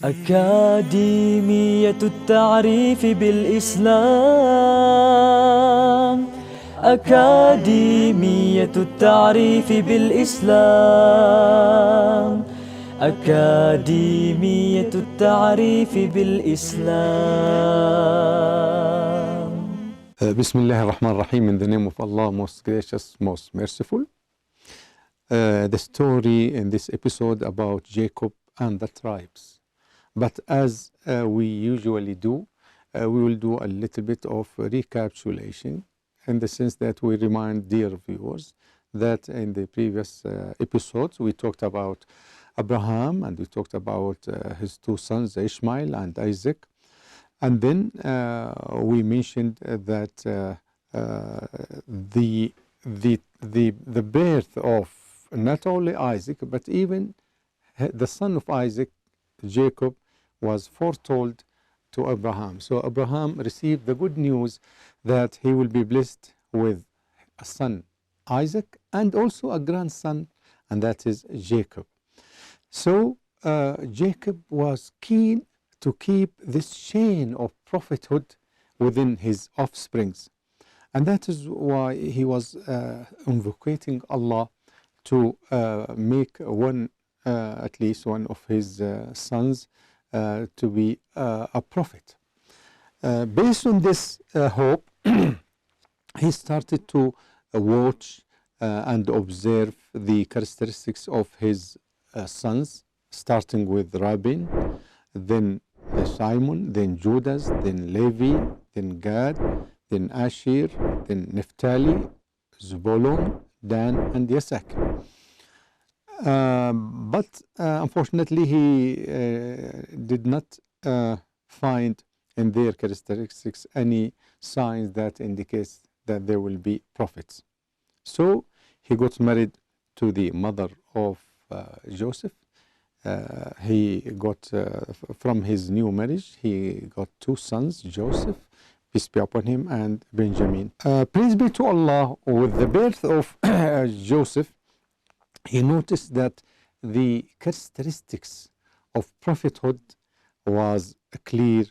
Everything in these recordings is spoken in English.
أكاديمية التعريف بالإسلام. أكاديمية التعريف بالإسلام. أكاديمية التعريف بالإسلام. Bismillah ar-Rahman ar-Rahim, in the name of Allah, most gracious, most merciful. The story in this episode about Jacob and the tribes. But as we usually do, we will do a little bit of recapitulation in the sense that we remind dear viewers that in the previous episodes we talked about Abraham and we talked about his two sons Ishmael and Isaac. And then we mentioned that the birth of not only Isaac but even the son of Isaac, Jacob, was foretold to Abraham. So Abraham received the good news that he will be blessed with a son, Isaac, and also a grandson, and that is Jacob. So Jacob was keen to keep this chain of prophethood within his offsprings. And that is why he was invocating Allah to make at least one of his sons to be a prophet. Based on this hope, he started to watch and observe the characteristics of his sons, starting with Rabin, then Simon, then Judas, then Levi, then Gad, then Asher, then Naphtali, Zebulun, Dan, and Issachar. But unfortunately, he did not find in their characteristics any signs that indicates that there will be prophets. So he got married to the mother of Joseph. He got from his new marriage, he got two sons, Joseph, peace be upon him, and Benjamin. Praise be to Allah. With the birth of Joseph, he noticed that the characteristics of prophethood was clear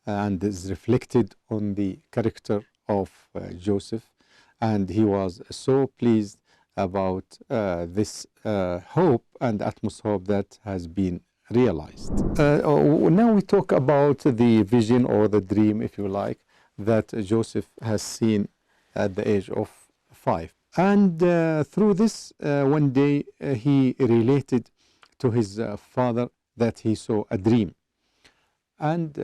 and is reflected on the character of Joseph, and he was so pleased about this hope and utmost hope that has been realized. Now we talk about the vision or the dream, if you like, that Joseph has seen at the age of 5. And through this, one day he related to his father that he saw a dream. And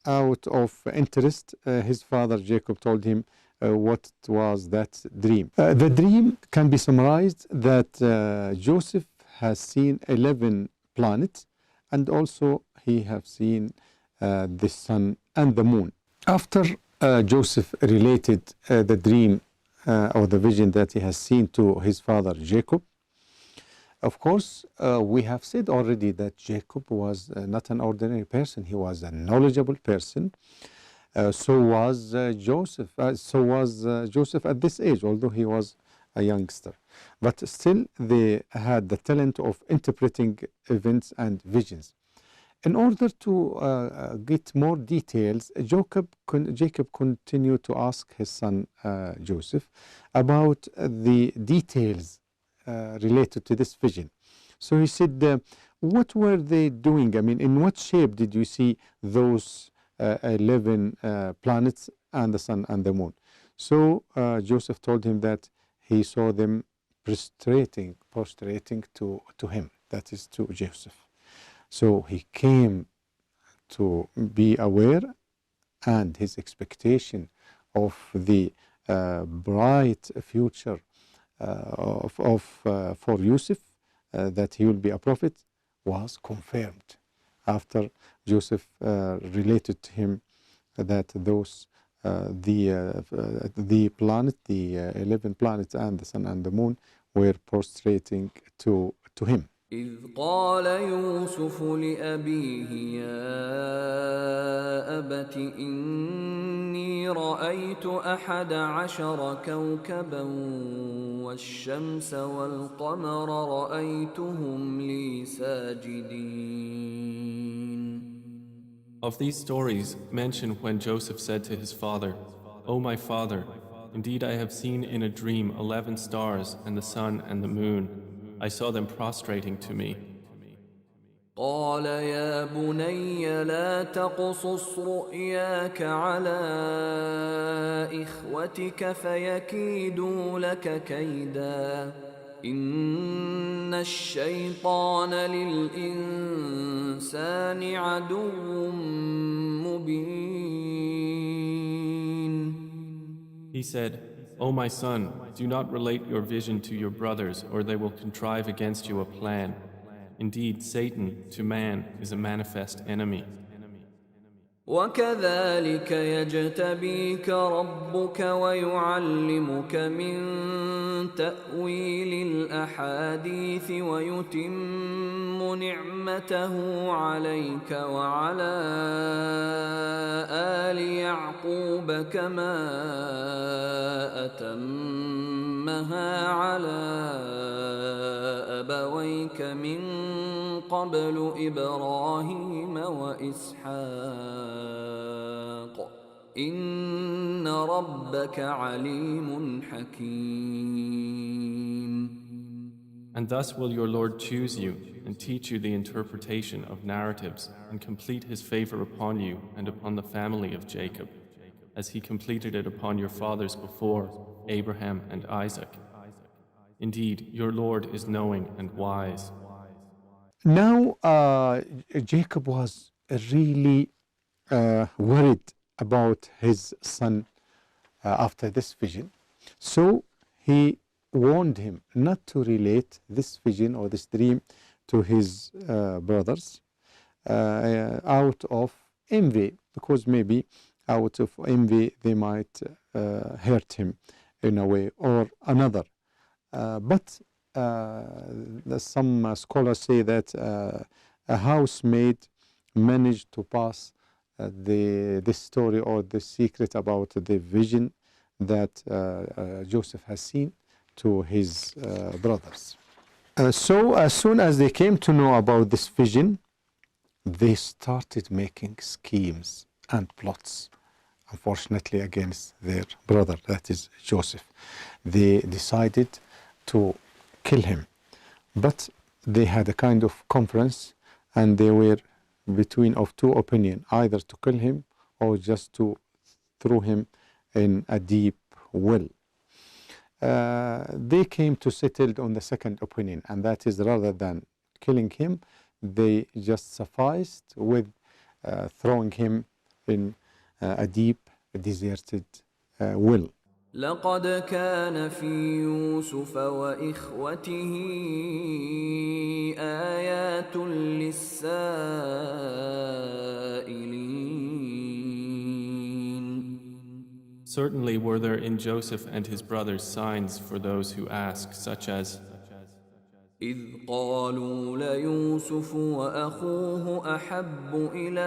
out of interest, his father Jacob told him what was that dream. The dream can be summarized that Joseph has seen 11 planets, and also he has seen the sun and the moon. After Joseph related the dream or the vision that he has seen to his father Jacob, of course, we have said already that Jacob was not an ordinary person. He was a knowledgeable person. So was Joseph. Joseph at this age, although he was a youngster. But still, they had the talent of interpreting events and visions. In order to get more details, Jacob continued to ask his son Joseph about the details related to this vision. So he said, what were they doing? I mean, in what shape did you see those 11 planets and the sun and the moon? So Joseph told him that he saw them prostrating to him, that is to Joseph. So he came to be aware, and his expectation of the bright future for Joseph, that he will be a prophet, was confirmed after Joseph related to him that those the planet, the 11 planets and the sun and the moon were prostrating to him. إذ قال يوسف لأبيه يا أبت إني رأيت 11 كوكبا والشمس والقمر رأيتهم لي ساجدين Of these stories, mention when Joseph said to his father, "O my father, indeed I have seen in a dream 11 stars and the sun and the moon. I saw them prostrating to me." قال يا بني لا تقصص رؤياك على إخوتك فيكيدوا لك كيدا إن الشيطان للإنسان عدو مبين. He said, "O my son, do not relate your vision to your brothers, or they will contrive against you a plan. Indeed, Satan, to man, is a manifest enemy." وكذلك يجتبيك ربك ويعلمك من تأويل الأحاديث ويتم نعمته عليك وعلى آل يعقوب كما أتمها على أبويك من قبل إبراهيم وإسحاق إن ربك عليم حكيم. And thus will your Lord choose you and teach you the interpretation of narratives and complete his favor upon you and upon the family of Jacob, as he completed it upon your fathers before, Abraham and Isaac. Indeed, your Lord is knowing and wise. Now, Jacob was really worried about his son after this vision. So he warned him not to relate this vision or this dream to his brothers out of envy, because maybe out of envy they might hurt him in a way or another. But some scholars say that a housemaid managed to pass this story or the secret about the vision that Joseph has seen to his brothers. So as soon as they came to know about this vision, they started making schemes and plots, unfortunately, against their brother, that is Joseph. They decided to kill him, but they had a kind of conference and they were between of two opinions, either to kill him or just to throw him in a deep well. They came to settle on the second opinion, and that is rather than killing him, they just sufficed with throwing him in a deep, deserted well. لقد كان في يوسف وإخوته آيات للسائلين. Certainly were there in Joseph and his brothers signs for those who ask, such as, إذ قالوا ليوسف وأخوه أحب إلى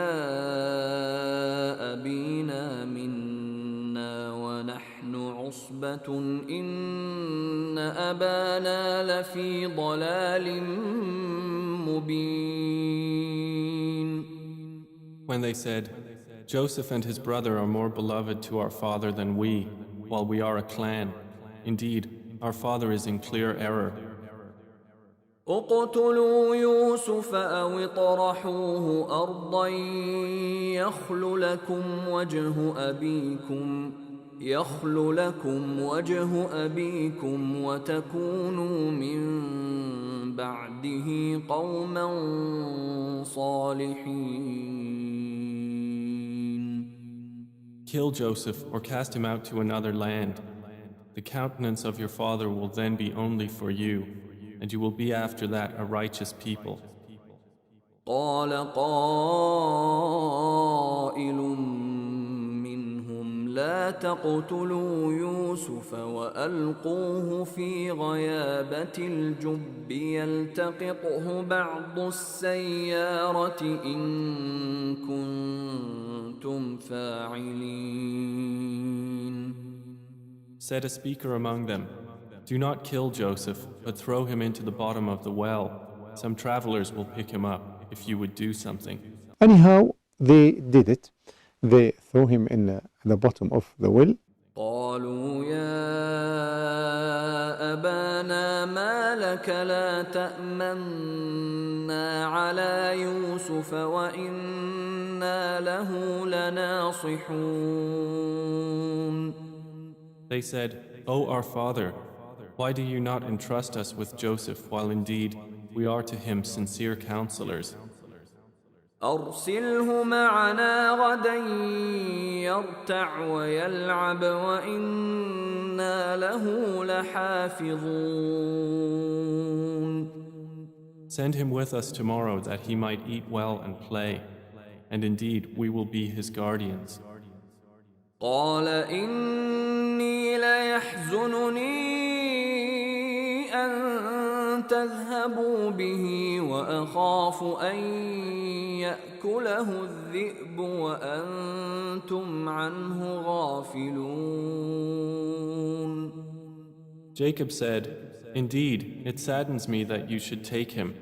أبينا منا ونحن عصبة إن أبانا لفي ضلال مبين. when they said, "Joseph and his brother are more beloved to our father than we, while we are a clan. Indeed, our father is in clear error." اقتلوا يوسف أو اطرحوه أرضا يخل لكم وجه أبيكم وتكونوا من بعده قوما صالحين. Kill Joseph or cast him out to another land. The countenance of your father will then be only for you, and you will be after that a righteous people. قال قائل منهم لا تقتلوا يوسف وألقوه في غيابة الجب يلتقطه بعض السيارة إن كنتم فاعلين. Said a speaker among them, "Do not kill Joseph, but throw him into the bottom of the well. Some travelers will pick him up if you would do something." Anyhow, they did it. They threw him in the bottom of the well. قالوا يا أبانا ما لك لا تأمنا على يوسف وإنا له لناصحون. They said, O our father, why do you not entrust us with Joseph while indeed we are to him sincere counselors? أرسله معنا غدا يرتع ويلعب وإنا له لحافظون. Send him with us tomorrow that he might eat well and play, and indeed we will be his guardians. قال إني ليحزنني أن تذهبوا به وأخاف أن يأكله الذئب وأنتم عنه غافلون. Jacob said, Indeed, it saddens me that you should take him,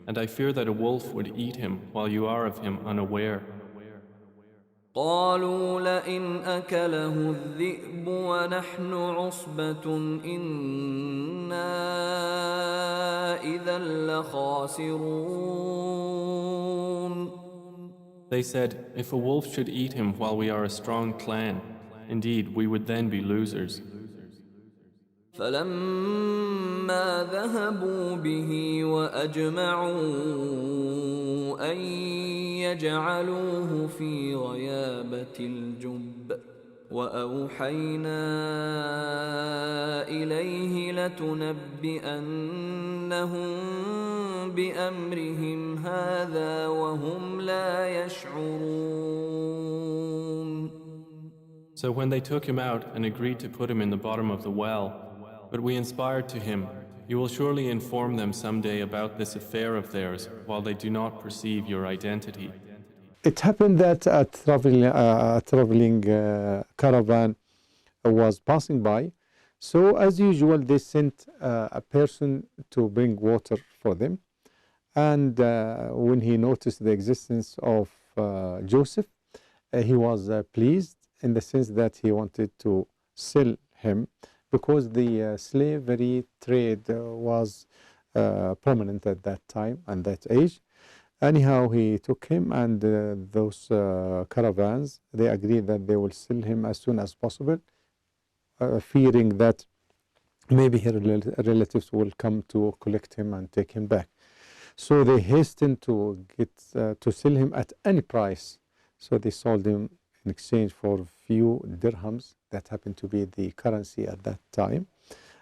and I fear that a wolf would eat him while you are of him unaware. قالوا لئن أكله الذئب ونحن عصبة إنا إذا لخاسرون. They said, If a wolf should eat him while we are a strong clan, indeed we would then be losers. فلما ذهبوا به وأجمعوا أن يجعلوه في غيابة الجب وأوحينا إليه لتنبئنهم بأمرهم هذا وهم لا يشعرون. So when they took him out and agreed to put him in the bottom of the well, but we inspired to him, You will surely inform them someday about this affair of theirs while they do not perceive your identity. It happened that a traveling caravan was passing by. So as usual, they sent a person to bring water for them. And when he noticed the existence of Joseph, he was pleased in the sense that he wanted to sell him, because the slavery trade was prominent at that time and that age. Anyhow, he took him, and those caravans, they agreed that they will sell him as soon as possible, fearing that maybe his relatives will come to collect him and take him back. So they hastened to sell him at any price. So they sold him in exchange for a few dirhams that happened to be the currency at that time,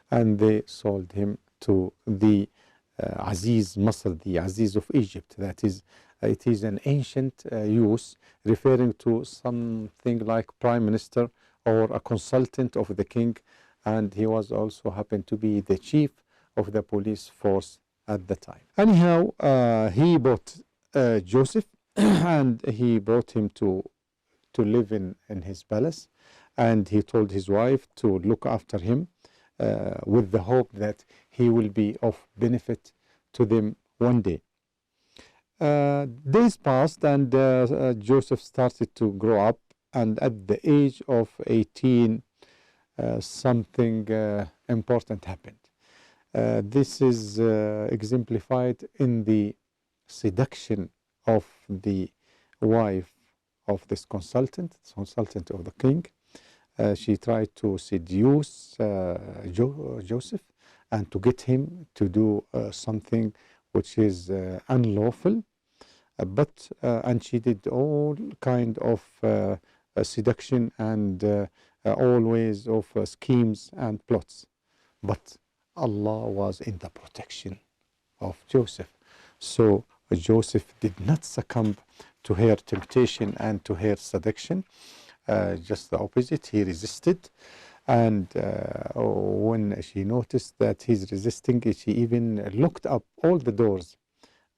and they sold him to the Aziz Masr, the Aziz of Egypt. That is, it is an ancient use referring to something like prime minister or a consultant of the king, and he was also happened to be the chief of the police force at the time. Anyhow, he bought Joseph and he brought him to live in his palace, and he told his wife to look after him with the hope that he will be of benefit to them one day. Days passed, and Joseph started to grow up, and at the age of 18, something important happened. This is exemplified in the seduction of the wife of this consultant of the king. She tried to seduce Joseph and to get him to do something which is unlawful, and she did all kind of seduction and all ways of schemes and plots. But Allah was in the protection of Joseph. So Joseph did not succumb to her temptation and to her seduction. Just the opposite, he resisted. And when she noticed that he's resisting, she even looked up all the doors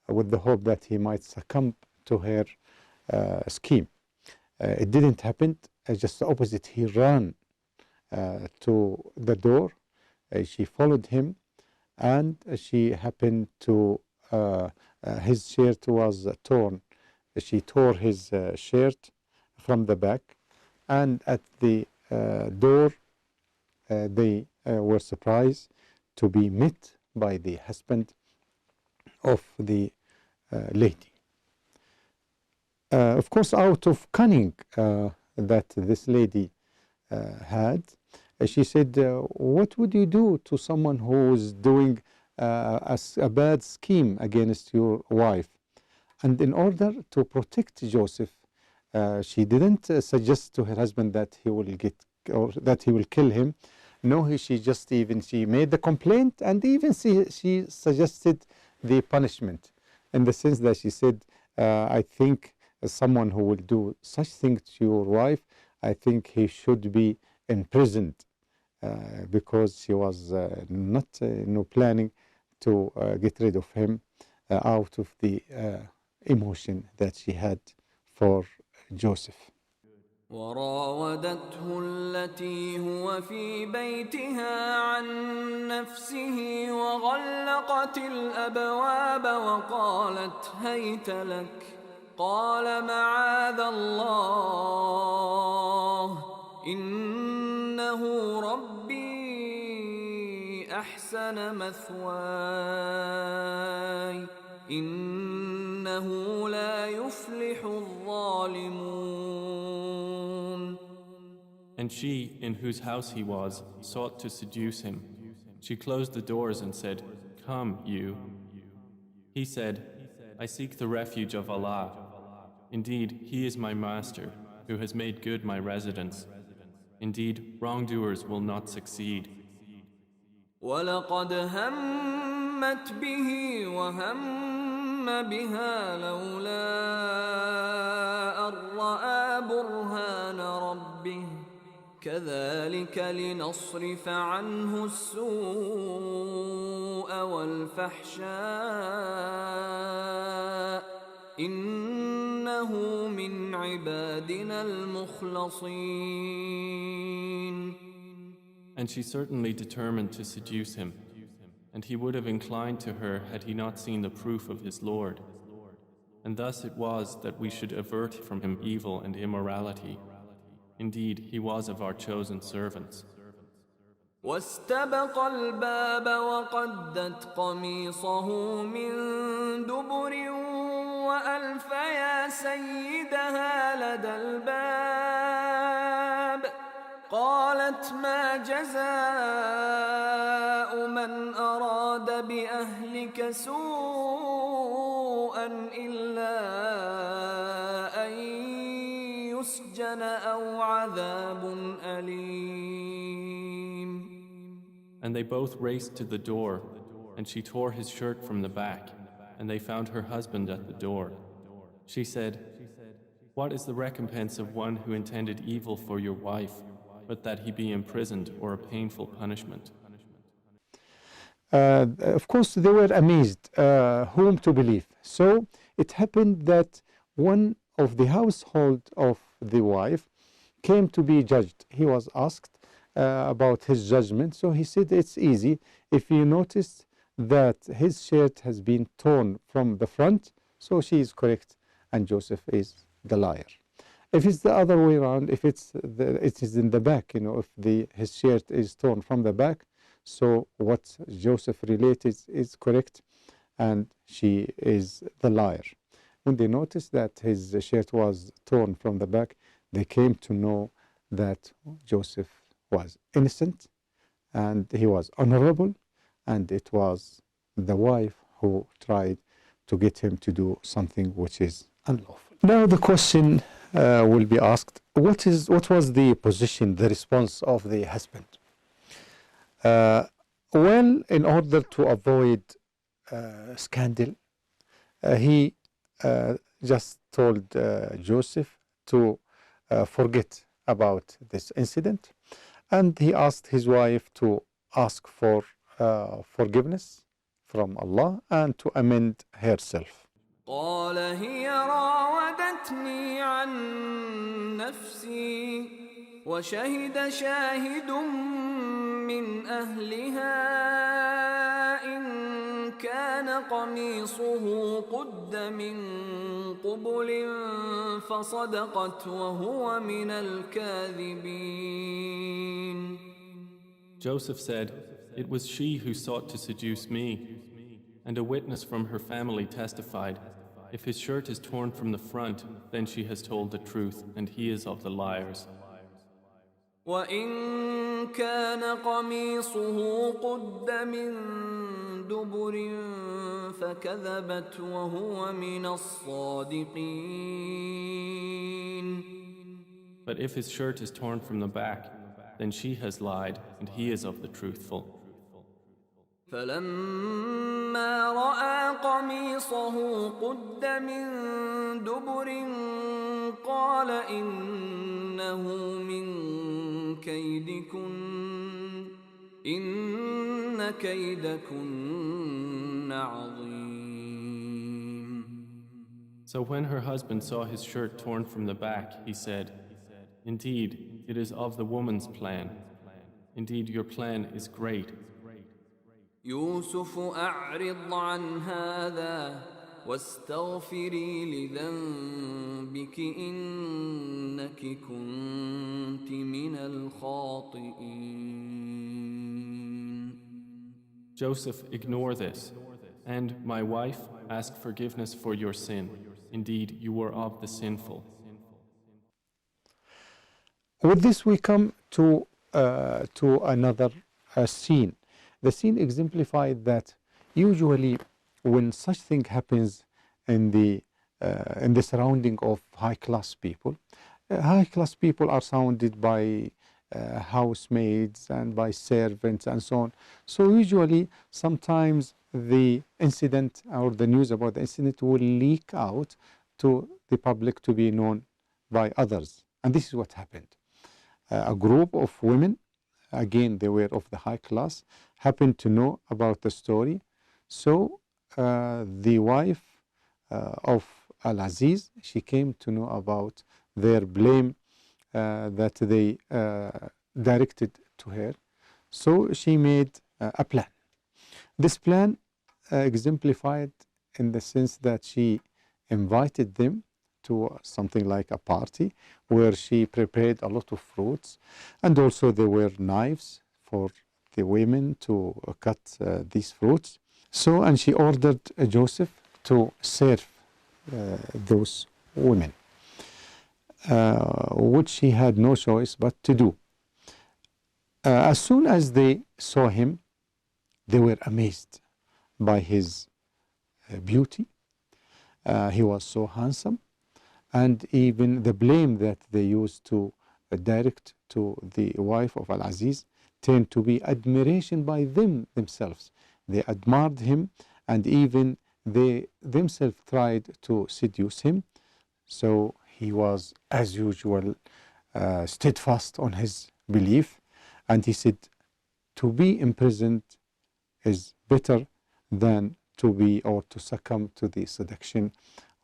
with the hope that he might succumb to her scheme. It didn't happen. Just the opposite, he ran to the door. She followed him, and she happened to, his shirt was torn she tore his shirt from the back, and at the door they were surprised to be met by the husband of the lady. Of course, out of cunning that this lady had, she said, what would you do to someone who is doing a bad scheme against your wife? And in order to protect Joseph, she didn't suggest to her husband that he will or that he will kill him. No, she made the complaint, and even she suggested the punishment, in the sense that she said, I think someone who will do such thing to your wife, I think he should be imprisoned, because she was not planning to get rid of him out of the emotion that she had for Joseph. وراودته التي هو في بيتها عن نفسه وغلقت الأبواب وقالت هيت لك قال معاذ الله إنه ربي أحسن مثواي إنه لا يفلح الظالمون. And she, in whose house he was, sought to seduce him. She closed the doors and said, Come, you. He said, I seek the refuge of Allah. Indeed, He is my master, who has made good my residence. Indeed, wrongdoers will not succeed. وَلَقَدْ هَمَّتْ بِهِ وَهَمَّ بِهَا لَوْلَا أَن رَّأَىٰ بُرْهَانَ رَبِّهِ كَذَلِكَ لِنَصْرِفَ عَنْهُ السُّوءَ وَالْفَحْشَاءَ إِنَّهُ مِنْ عِبَادِنَا الْمُخْلَصِينَ. And she certainly determined to seduce him, and he would have inclined to her had he not seen the proof of his Lord. And thus it was that we should avert from him evil and immorality. Indeed, he was of our chosen servants. واستبق الباب وقدت قميصه من دبر وألف يا سيدها لدى الباب قالت ما جزاء من أراد بأهلك سوءا إلا أن يسجن أو عذاب أليم. And they both raced to the door, and she tore his shirt from the back, and they found her husband at the door. She said, What is the recompense of one who intended evil for your wife, but that he be imprisoned or a painful punishment? Of course, they were amazed whom to believe. So it happened that one of the household of the wife came to be judged. He was asked about his judgment. So he said, it's easy. If you notice that his shirt has been torn from the front, so she is correct and Joseph is the liar. If it's the other way around, if it is in the back, if his shirt is torn from the back, so what Joseph related is correct and she is the liar. When they noticed that his shirt was torn from the back, they came to know that Joseph was innocent and he was honorable, and it was the wife who tried to get him to do something which is unlawful. Now the question will be asked, what was the position, the response of the husband? Well, in order to avoid scandal, he just told Joseph to forget about this incident, and he asked his wife to ask for forgiveness from Allah and to amend herself. قال هي راودتني عن نفسي وشهد شاهد من أهلها إن كان قميصه قد من قبل فصدقت وهو من الكاذبين. Joseph said, "It was she who sought to seduce me." And a witness from her family testified, "If his shirt is torn from the front, then she has told the truth, and he is of the liars." وإن كان قميصه قد من دبر فكذبت وهو من الصادقين. But if his shirt is torn from the back, then she has lied, and he is of the truthful. فلما رأى قميصه قد من دبر قال إنه من كيدكن إن كيدكن عظيم. So when her husband saw his shirt torn from the back, he said, "Indeed, it is of the woman's plan. Indeed, your plan is great." يوسف أعرض عن هذا واستغفري لذنبك إنك كنت من الخاطئين. Joseph, ignore this. And, my wife, ask forgiveness for your sin. Indeed, you were of the sinful. With this, we come to another scene. The scene exemplified that usually when such thing happens in the surrounding of high-class people, high-class people are surrounded by housemaids and by servants and so on. So usually, sometimes the incident or the news about the incident will leak out to the public to be known by others. And this is what happened. A group of women, again they were of the high class, happened to know about the story. So the wife of Al-Aziz, she came to know about their blame that they directed to her. So she made a plan. This plan exemplified in the sense that she invited them to something like a party where she prepared a lot of fruits, and also there were knives for the women to cut these fruits. So, and she ordered Joseph to serve those women, which he had no choice but to do. As soon as they saw him, they were amazed by his beauty. He was so handsome, and even the blame that they used to direct to the wife of Al-Aziz turned to be admiration by themselves. They admired him, and even they themselves tried to seduce him. So he was, as usual, steadfast on his belief, and he said, to be imprisoned is better than to be or to succumb to the seduction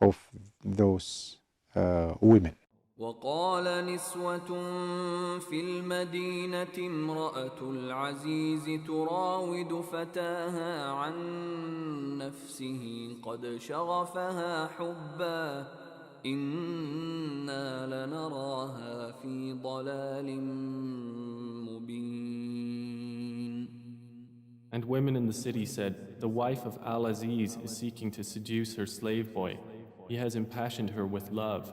of those women. وقال نسوة في المدينة امرأة العزيز تراود فتاها عن نفسه قد شغفها حبا إنا لنراها في ضلال مبين. And women in the city said, "The wife of Al-Aziz is seeking to seduce her slave boy. He has impassioned her with love.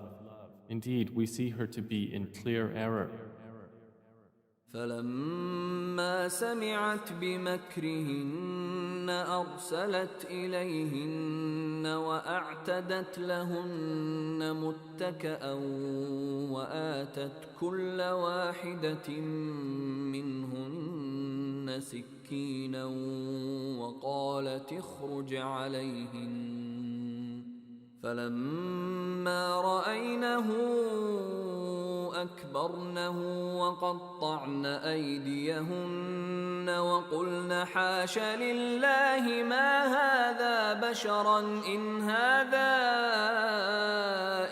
Indeed, we see her to be in clear error." فلما سمعت بمكرهن أرسلت إليهن وأعتدت لهن متكأ وآتت كل واحدة منهن سكينا وقالت اخرج عليهن فلما رأينه أكبرنه وقطعن أيديهن وقلن حاش لله ما هذا بشرا إن هذا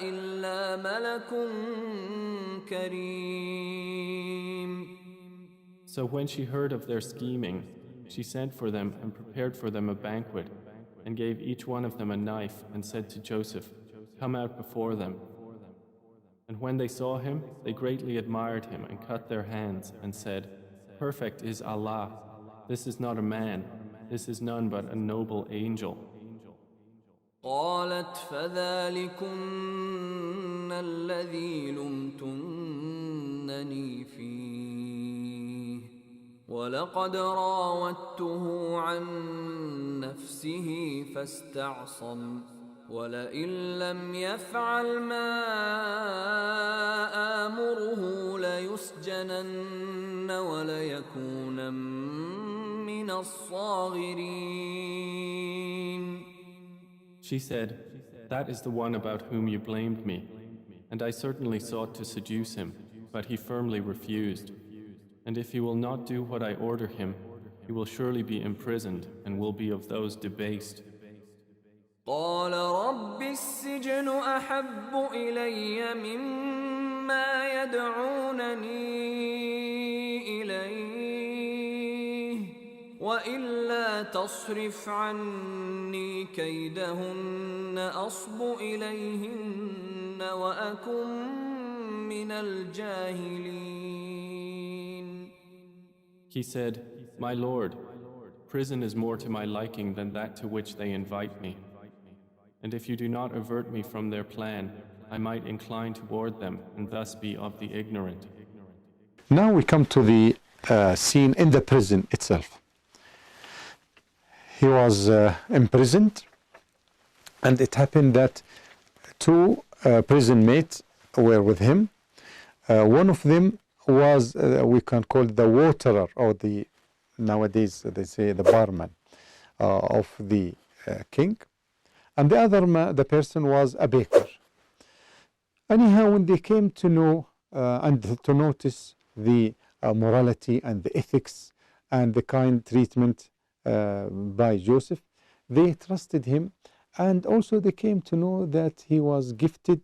إلا ملك كريم. So when she heard of their scheming, she sent for them and prepared for them a banquet, and gave each one of them a knife and said to Joseph, "Come out before them." And when they saw him, they greatly admired him and cut their hands and said, "Perfect is Allah. This is not a man. This is none but a noble angel." قالت فذلكن الذي لمتنني فيه ولقد راودته عن نفسه فاستعصم ولئن لم يفعل ما آمره ليسجنن وليكونن من الصاغرين. She said, "That is the one about whom you blamed me, and I certainly sought to seduce him, but he firmly refused. And if he will not do what I order him, he will surely be imprisoned and will be of those debased." قال رب السجن أحب إلي مما يدعونني إليه وإلا تصرف عني كيدهن أصب إليهن وأكن من الجاهلين. He said, "My Lord, prison is more to my liking than that to which they invite me. And if you do not avert me from their plan, I might incline toward them and thus be of the ignorant." Now we come to the scene in the prison itself. He was imprisoned, and it happened that two prison mates were with him. One of them was, we can call the waterer, or the, nowadays they say the barman of the king. And the other the person was a baker. Anyhow, when they came to know and to notice the morality and the ethics and the kind treatment by Joseph, they trusted him, and also they came to know that he was gifted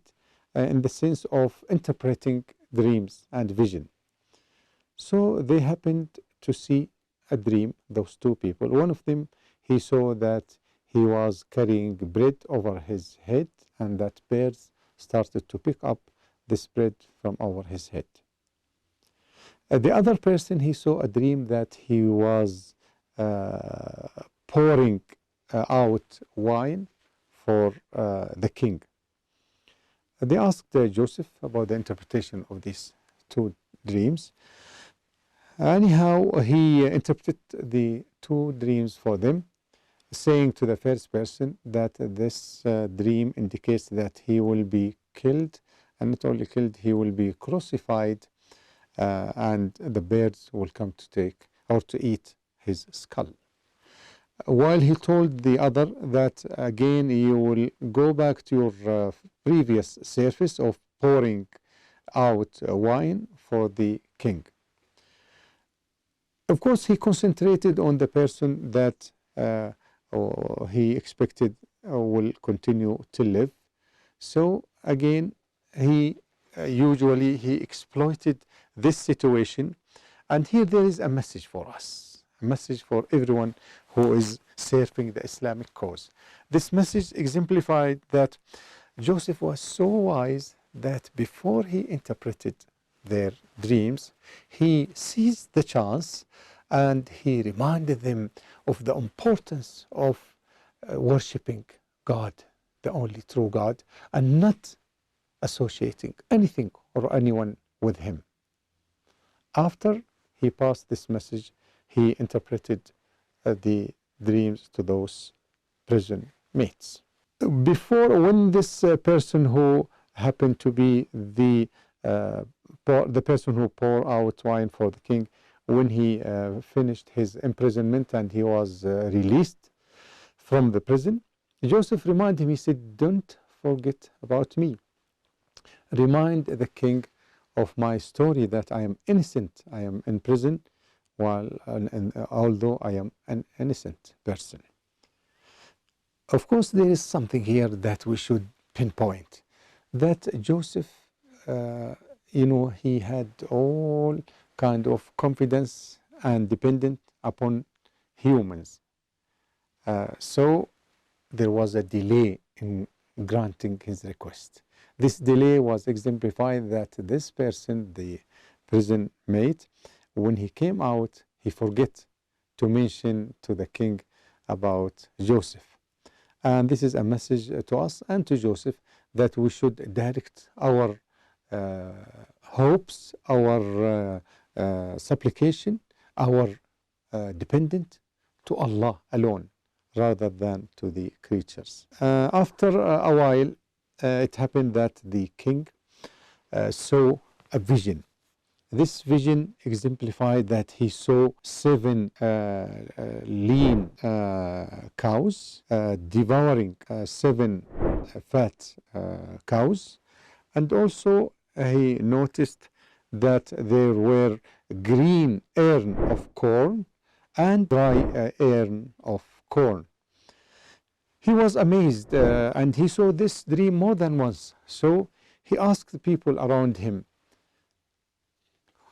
in the sense of interpreting dreams and vision. So they happened to see a dream, those two people. One of them, he saw that he was carrying bread over his head, and that birds started to pick up this bread from over his head. The other person, he saw a dream that he was pouring out wine for the king. They asked Joseph about the interpretation of these two dreams. Anyhow, he interpreted the two dreams for them, saying to the first person that this dream indicates that he will be killed, and not only killed, he will be crucified, and the birds will come to take or to eat his skull. While he told the other that again you will go back to your previous service of pouring out wine for the king. Of course, he concentrated on the person that he expected will continue to live. So again, he usually exploited this situation. And here there is a message for us, a message for everyone who is serving the Islamic cause. This message exemplified that Joseph was so wise that before he interpreted their dreams, he seized the chance and he reminded them of the importance of worshipping God, the only true God, and not associating anything or anyone with him. After he passed this message, he interpreted the dreams to those prison mates. Before, when this person who happened to be the person who poured out wine for the king, when he finished his imprisonment and he was released from the prison, Joseph reminded him, he said, "Don't forget about me. Remind the king of my story that I am innocent. I am in prison, although I am an innocent person." Of course, there is something here that we should pinpoint, that Joseph, he had all kind of confidence and dependent upon humans. So there was a delay in granting his request. This delay was exemplified that this person, the prison mate, when he came out, he forget to mention to the king about Joseph. And this is a message to us and to Joseph that we should direct our hopes, our supplication, our dependent to Allah alone rather than to the creatures. After a while, it happened that the king saw a vision. This vision exemplified that he saw 7 lean cows devouring 7 fat cows, and also he noticed that there were green earn of corn and dry earn of corn. He was amazed and he saw this dream more than once. So he asked the people around him,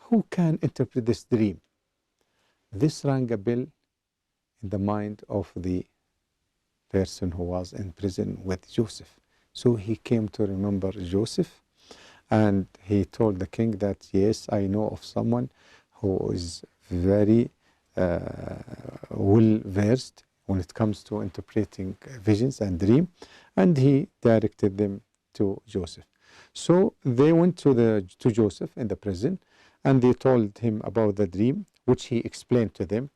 who can interpret this dream? This rang a bell in the mind of the person who was in prison with Joseph. So he came to remember Joseph, and he told the king that, yes, I know of someone who is very well versed when it comes to interpreting visions and dream, and he directed them to Joseph. So they went to Joseph in the prison, and they told him about the dream, which he explained to them,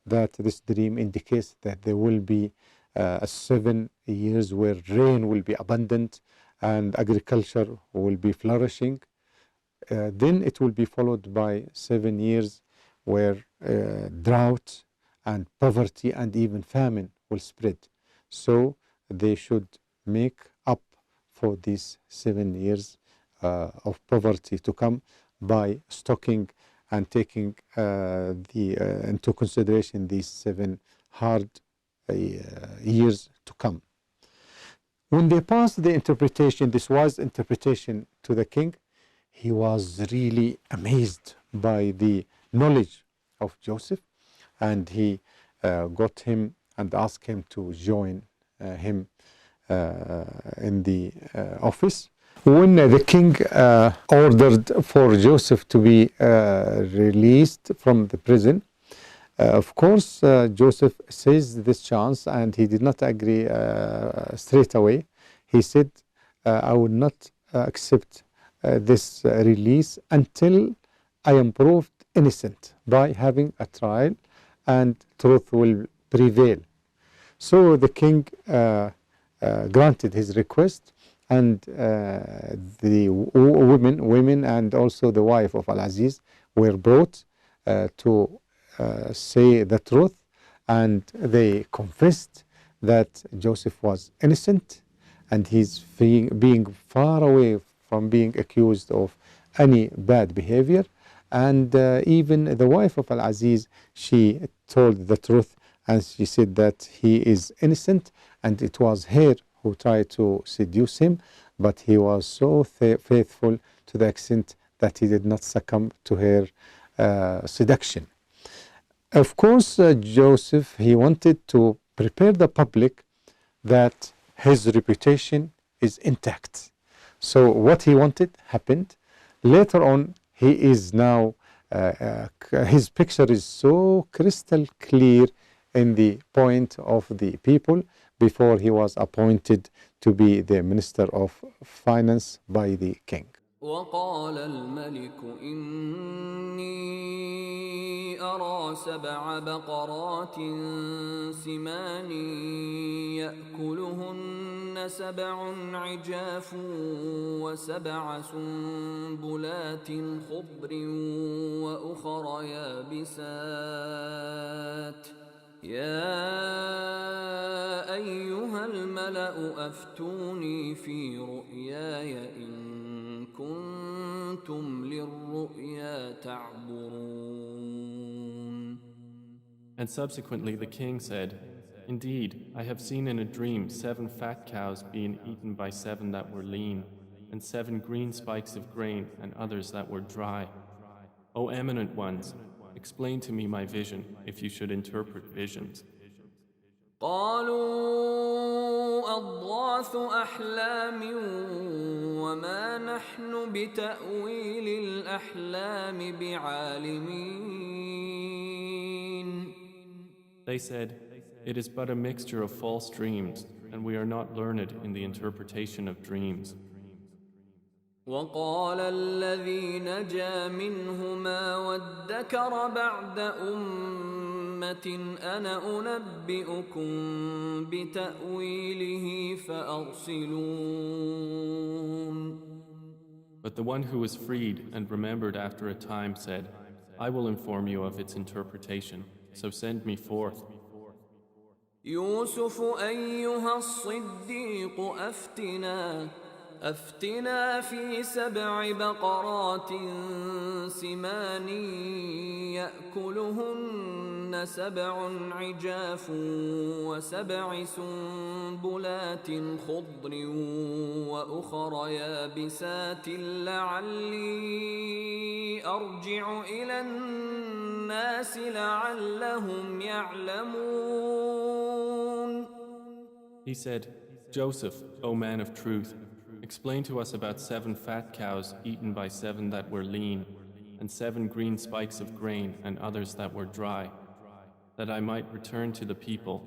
that this dream indicates that there will be 7 years where rain will be abundant and agriculture will be flourishing. Then it will be followed by 7 years where drought and poverty and even famine will spread. So they should make up for these 7 years of poverty to come by stocking and taking into consideration these 7 hard years to come. When they passed the interpretation, this wise interpretation to the king, he was really amazed by the knowledge of Joseph, and he got him and asked him to join him in the office. When the king ordered for Joseph to be released from the prison, of course, Joseph seized this chance and he did not agree straight away. He said, I will not accept this release until I am proved innocent by having a trial and truth will prevail. So the king granted his request, and the women and also the wife of Al-Aziz were brought to say the truth, and they confessed that Joseph was innocent and he's being far away from being accused of any bad behavior. And even the wife of Al-Aziz, she told the truth and she said that he is innocent, and it was her who tried to seduce him, but he was so faithful to the extent that he did not succumb to her seduction. Of course, Joseph, he wanted to prepare the public that his reputation is intact. So what he wanted happened. Later on, he is now, his picture is so crystal clear in the point of the people before he was appointed to be the Minister of Finance by the king. وقال الملك إني أرى 7 بقرات سمان يأكلهن 7 عجاف و7 سنبلات خضر وأخر يابسات يا أيها الملأ أفتوني في رؤياي إن كنتم للرؤيا تعبرون. And subsequently the king said, Indeed, I have seen in a dream 7 fat cows being eaten by 7 that were lean, and 7 green spikes of grain and others that were dry. O eminent ones, explain to me my vision if you should interpret visions. قالوا أضغاث أحلام وما نحن بتأويل الأحلام بعالمين. They said, "It is but a mixture of false dreams, and we are not learned in the interpretation of dreams." وقال الذي نجا منهما وادكر بعد أمة أنا أنبئكم بتأويله فأرسلون. But the one who was freed and remembered after a time said, "I will inform you of its interpretation, so send me forth." يوسف أيها الصديق أفتنا في 7 بقرات سمان يأكلهن 7 عجاف و7 سنبلات خضر وأخر يابسات لعلي أرجع إلى الناس لعلهم يعلمون. He said, "Joseph, O man of truth, explain to us about 7 fat cows eaten by 7 that were lean, and 7 green spikes of grain and others that were dry, that I might return to the people.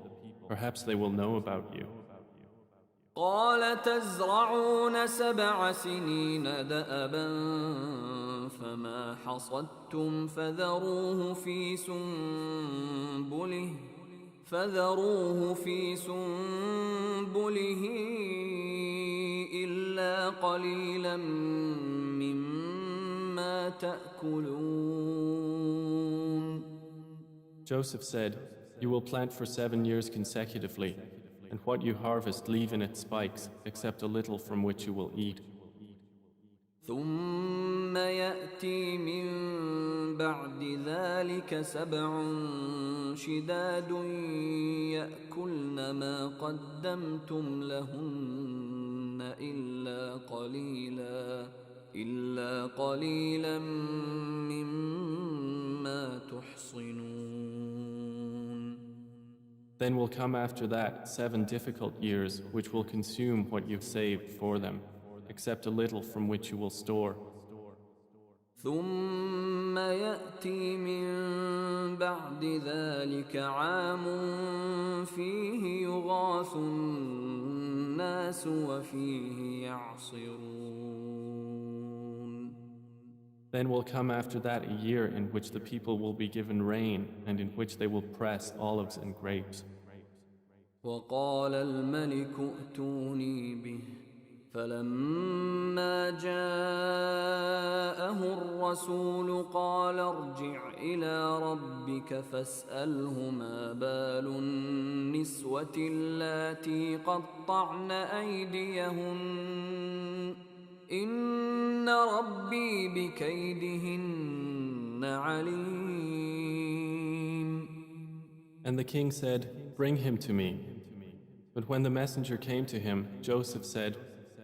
Perhaps they will know about you." قال تزرعون 7 سنين دأبا فما حصدتم فذروه في سنبله إلا قليلا مما تأكلون. Joseph said, "You will plant for 7 years consecutively, and what you harvest leave in its spikes, except a little from which you will eat. ثم يأتي من بعد ذلك 7 شداد يأكلن ما قدمتم لهن إلا قليلا مما تحصنون. Then will come after that 7 difficult years, which will consume what you've saved for them, except a little from which you will store. ثم يأتي من بعد ذلك عام فيه يغاث الناس وفيه يعصرون. Then will come after that a year in which the people will be given rain and in which they will press olives and grapes. وقال الملك ائتوني به فلما جاءه الرسول قال ارجع إلى ربك فاسأله ما بال النسوة اللاتي قطعن أيديهن إن ربي بكيدهن عليم. And the king said, "Bring him to me." But when the messenger came to him, Joseph said,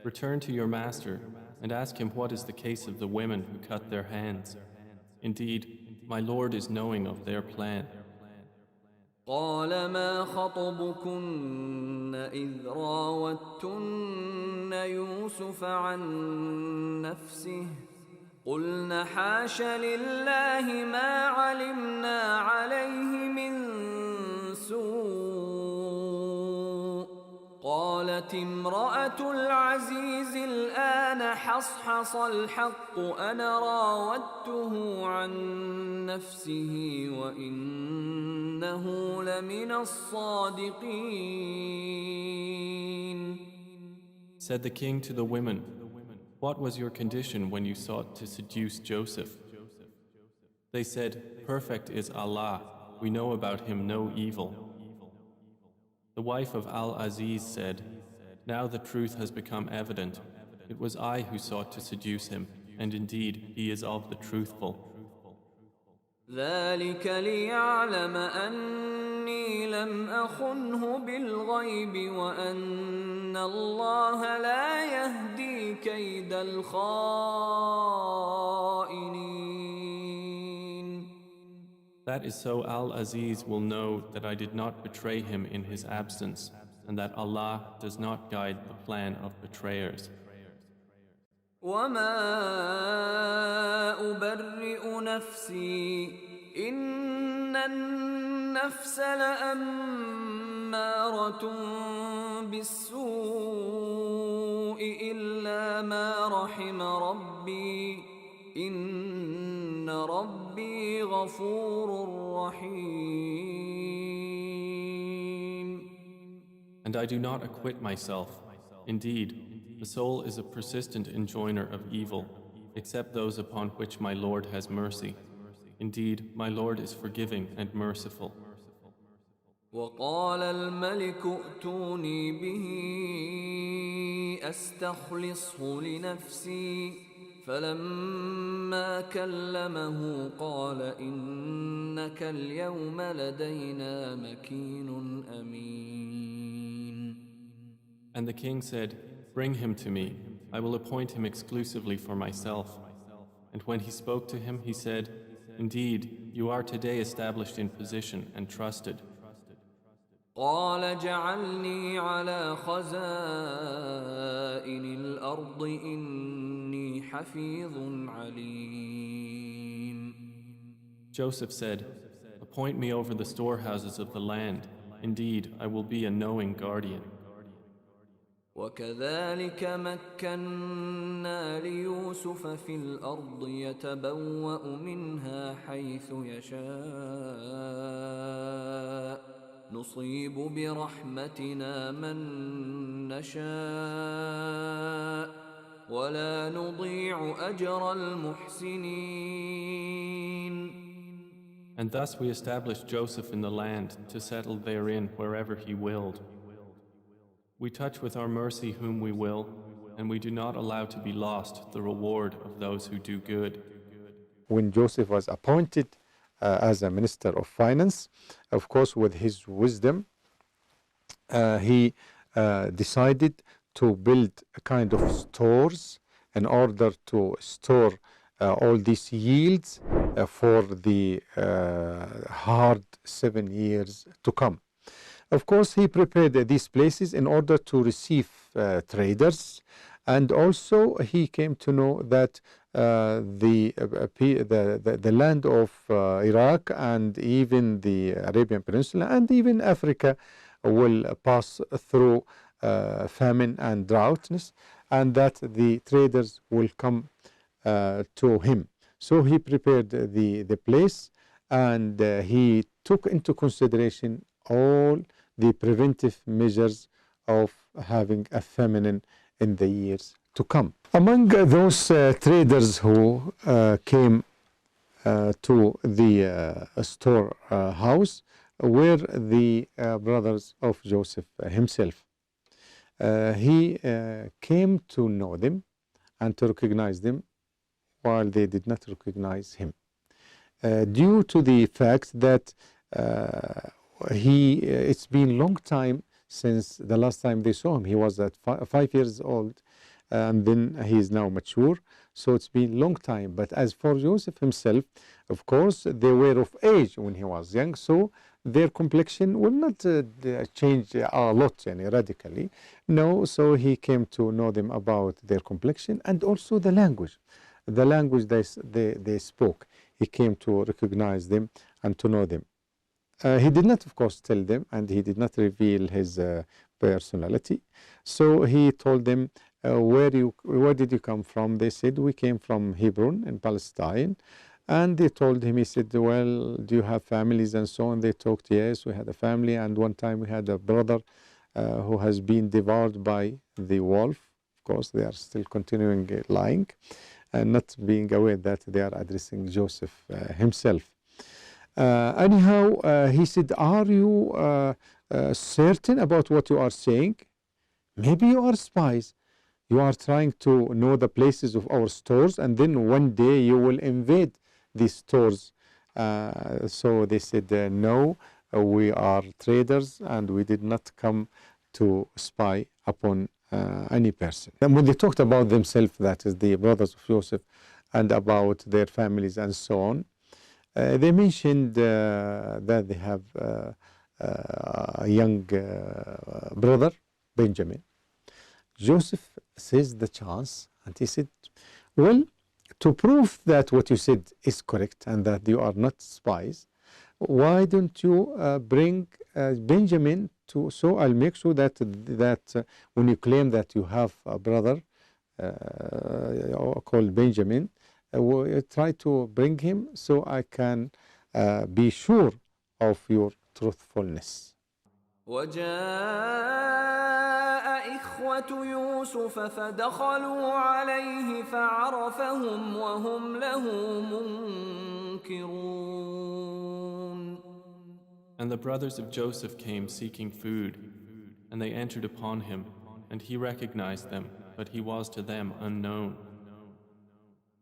"Return to your master and ask him what is the case of the women who cut their hands. Indeed, my Lord is knowing of their plan." قال ما خطبكن إذ راوتن يوسف عن نفسه قلن حاش لله ما علمنا عليه من سوء. قالت امرأة العزيز الآن حصحص الحق أنا راودته عن نفسه وإنه لمن الصادقين. Said the king to the women, "What was your condition when you sought to seduce Joseph?" They said, "Perfect is Allah. We know about him no evil." The wife of Al-Aziz said, "Now the truth has become evident. It was I who sought to seduce him, and indeed he is of the truthful." ذلك ليعلم أني لم أخنه بالغيب وأن الله لا يهدي كيد الخائنين. That is so Al-Aziz will know that I did not betray him in his absence, and that Allah does not guide the plan of betrayers. وما أبرئ نفسي إن النفس لأمارة بالسوء إلا ما رحم ربي إن ربي غفور رحيم. And I do not acquit myself. Indeed, the soul is a persistent enjoiner of evil, except those upon which my Lord has mercy. Indeed, my Lord is forgiving and merciful. وقال الملك ائتوني به أستخلصه لنفسي فلما كلمه قال إنك اليوم لدينا مكين أمين. And the king said, "Bring him to me. I will appoint him exclusively for myself." And when he spoke to him, he said, "Indeed, you are today established in position and trusted." قال جعلني على خزائن الأرض إني حفيظ عليم. Joseph said, "Appoint me over the storehouses of the land. Indeed, I will be a knowing guardian." وكذلك مكنا ليوسف في الأرض يتبوأ منها حيث يشاء نصيب برحمتنا من نشاء ولا نضيع أجر المحسنين. And thus we established Joseph in the land to settle therein wherever he willed. We touch with our mercy whom we will, and we do not allow to be lost the reward of those who do good. When Joseph was appointed as a minister of finance, of course, with his wisdom, he decided to build a kind of stores in order to store all these yields for the hard 7 years to come. Of course, he prepared these places in order to receive traders, and also he came to know that the land of Iraq and even the Arabian Peninsula and even Africa will pass through famine and droughtness, and that the traders will come to him. So he prepared the place, and he took into consideration all the preventive measures of having a famine in the years to come. Among those traders who came to the storehouse were the brothers of Joseph himself. He came to know them and to recognize them while they did not recognize him, due to the fact that it's been a long time since the last time they saw him. He was at 5 years old, and then he is now mature, so it's been a long time. But as for Joseph himself, of course, they were of age when he was young, so their complexion will not change a lot radically. No, so he came to know them about their complexion and also the language they spoke. He came to recognize them and to know them. He did not, of course, tell them, and he did not reveal his personality. So he told them, where did you come from? They said, we came from Hebron in Palestine. And they told him, he said, well, do you have families and so on? They talked, yes, we had a family. And one time we had a brother who has been devoured by the wolf. Of course, they are still continuing lying and not being aware that they are addressing Joseph himself. Anyhow, he said, are you certain about what you are saying? Maybe you are spies. You are trying to know the places of our stores, and then one day you will invade these stores. So they said, no, we are traders and we did not come to spy upon any person. And when they talked about themselves, that is the brothers of Joseph, and about their families and so on, They mentioned that they have a young brother, Benjamin. Joseph seized the chance and he said, well, to prove that what you said is correct and that you are not spies, why don't you bring Benjamin to, so I'll make sure that when you claim that you have a brother called Benjamin, try to bring him so I can be sure of your truthfulness. وجاء إخوة يوسف فدخلوا عليه فعرفهم وهم له منكرون. And the brothers of Joseph came seeking food, and they entered upon him, and he recognized them, but he was to them unknown.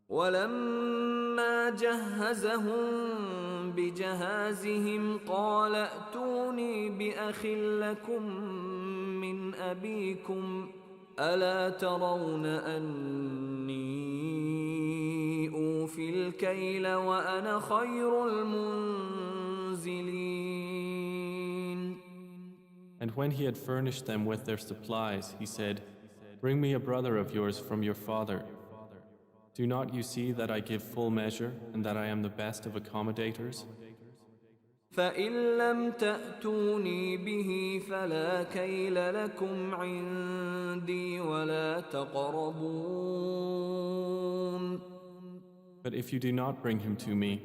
ولما جهزهم بجهازهم قال ائتوني بأخ لكم من أبيكم ألا ترون أني أوفي الكيل وأنا خير المنزلين. And when he had furnished them with their supplies, he said, bring me a brother of yours from your father. Do not you see that I give full measure and that I am the best of accommodators? فإن لم تأتوني به فلا كيل لكم عندي ولا تقربون. But if you do not bring him to me,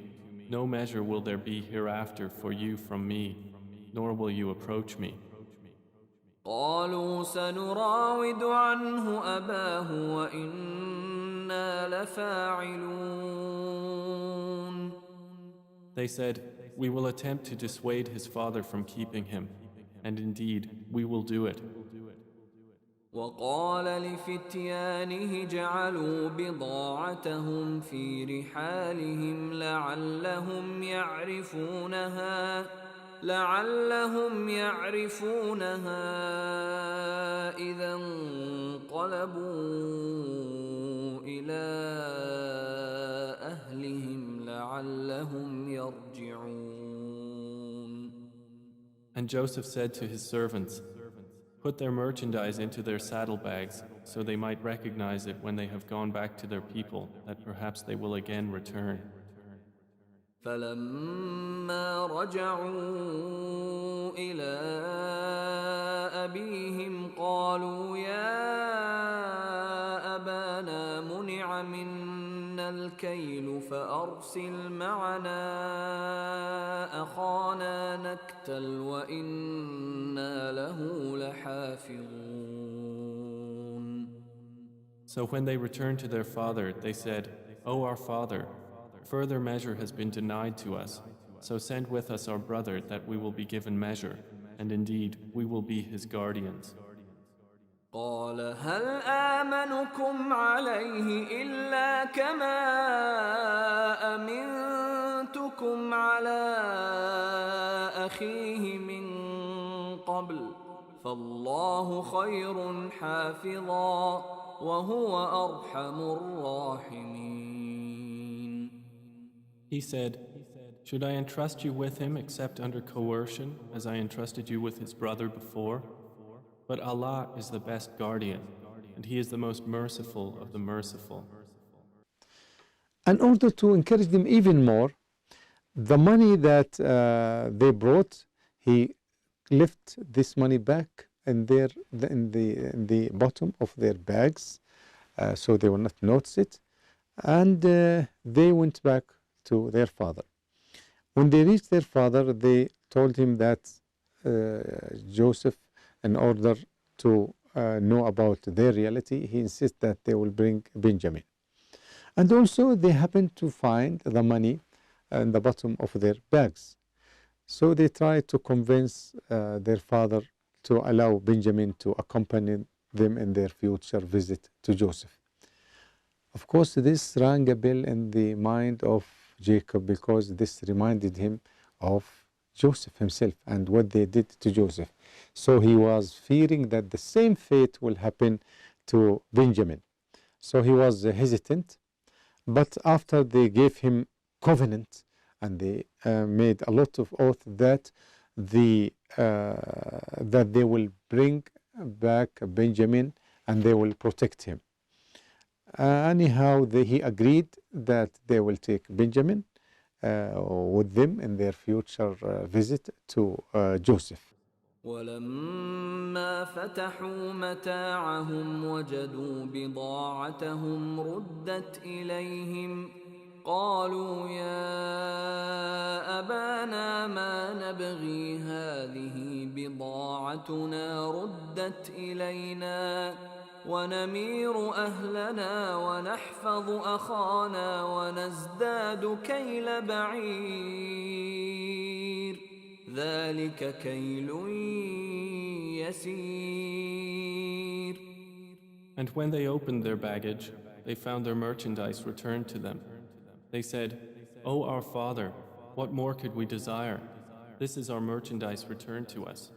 no measure will there be hereafter for you from me, nor will you approach me. قالوا سنراود عنه أباه وإنا لفاعلون. They said, we will attempt to dissuade his father from keeping him, and indeed we will do it. وقال لفتيانه جعلوا بضاعتهم في رحالهم لعلهم يعرفونها إذا انقلبوا إلى أهلهم لعلهم يرجعون. And Joseph said to his servants, put their merchandise into their saddlebags, so they might recognize it when they have gone back to their people, that perhaps they will again return. فلما رجعوا إلى أبيهم قالوا يا أبانا منع منا الكيل فأرسل معنا أخانا نكتل وإنا له لحافظون. So when they returned to their father, they said, O our father, further measure has been denied to us, so send with us our brother that we will be given measure, and indeed we will be his guardians. قال هل آمنكم عليه إلا كما أمنتكم على أخيه من قبل فالله خير حافظا وهو أرحم الراحمين. He said, should I entrust you with him except under coercion, as I entrusted you with his brother before? But Allah is the best guardian, and He is the most merciful of the merciful. In order to encourage them even more, the money that they brought, he left this money back in the bottom of their bags, so they will not notice it, and they went back to their father. When they reached their father, they told him that Joseph, in order to know about their reality, he insists that they will bring Benjamin. And also they happened to find the money in the bottom of their bags. So they tried to convince their father to allow Benjamin to accompany them in their future visit to Joseph. Of course, this rang a bell in the mind of Jacob, because this reminded him of Joseph himself and what they did to Joseph. So he was fearing that the same fate will happen to Benjamin. So he was hesitant, but after they gave him covenant and they made a lot of oath that that they will bring back Benjamin and they will protect him. Anyhow, he agreed that they will take Benjamin with them in their future visit to Joseph. ولما فتحوا متاعهم وجدوا بضاعتهم ردت إليهم قالوا يا أبانا ما نبغي هذه بضاعتنا ردت إلينا ونمير أهلنا ونحفظ أخانا ونزداد كيل بعير ذلك كيل يسير. And when they opened their baggage, they found their merchandise returned to them. They said, "O our father, what more could we desire? This is our merchandise returned to us.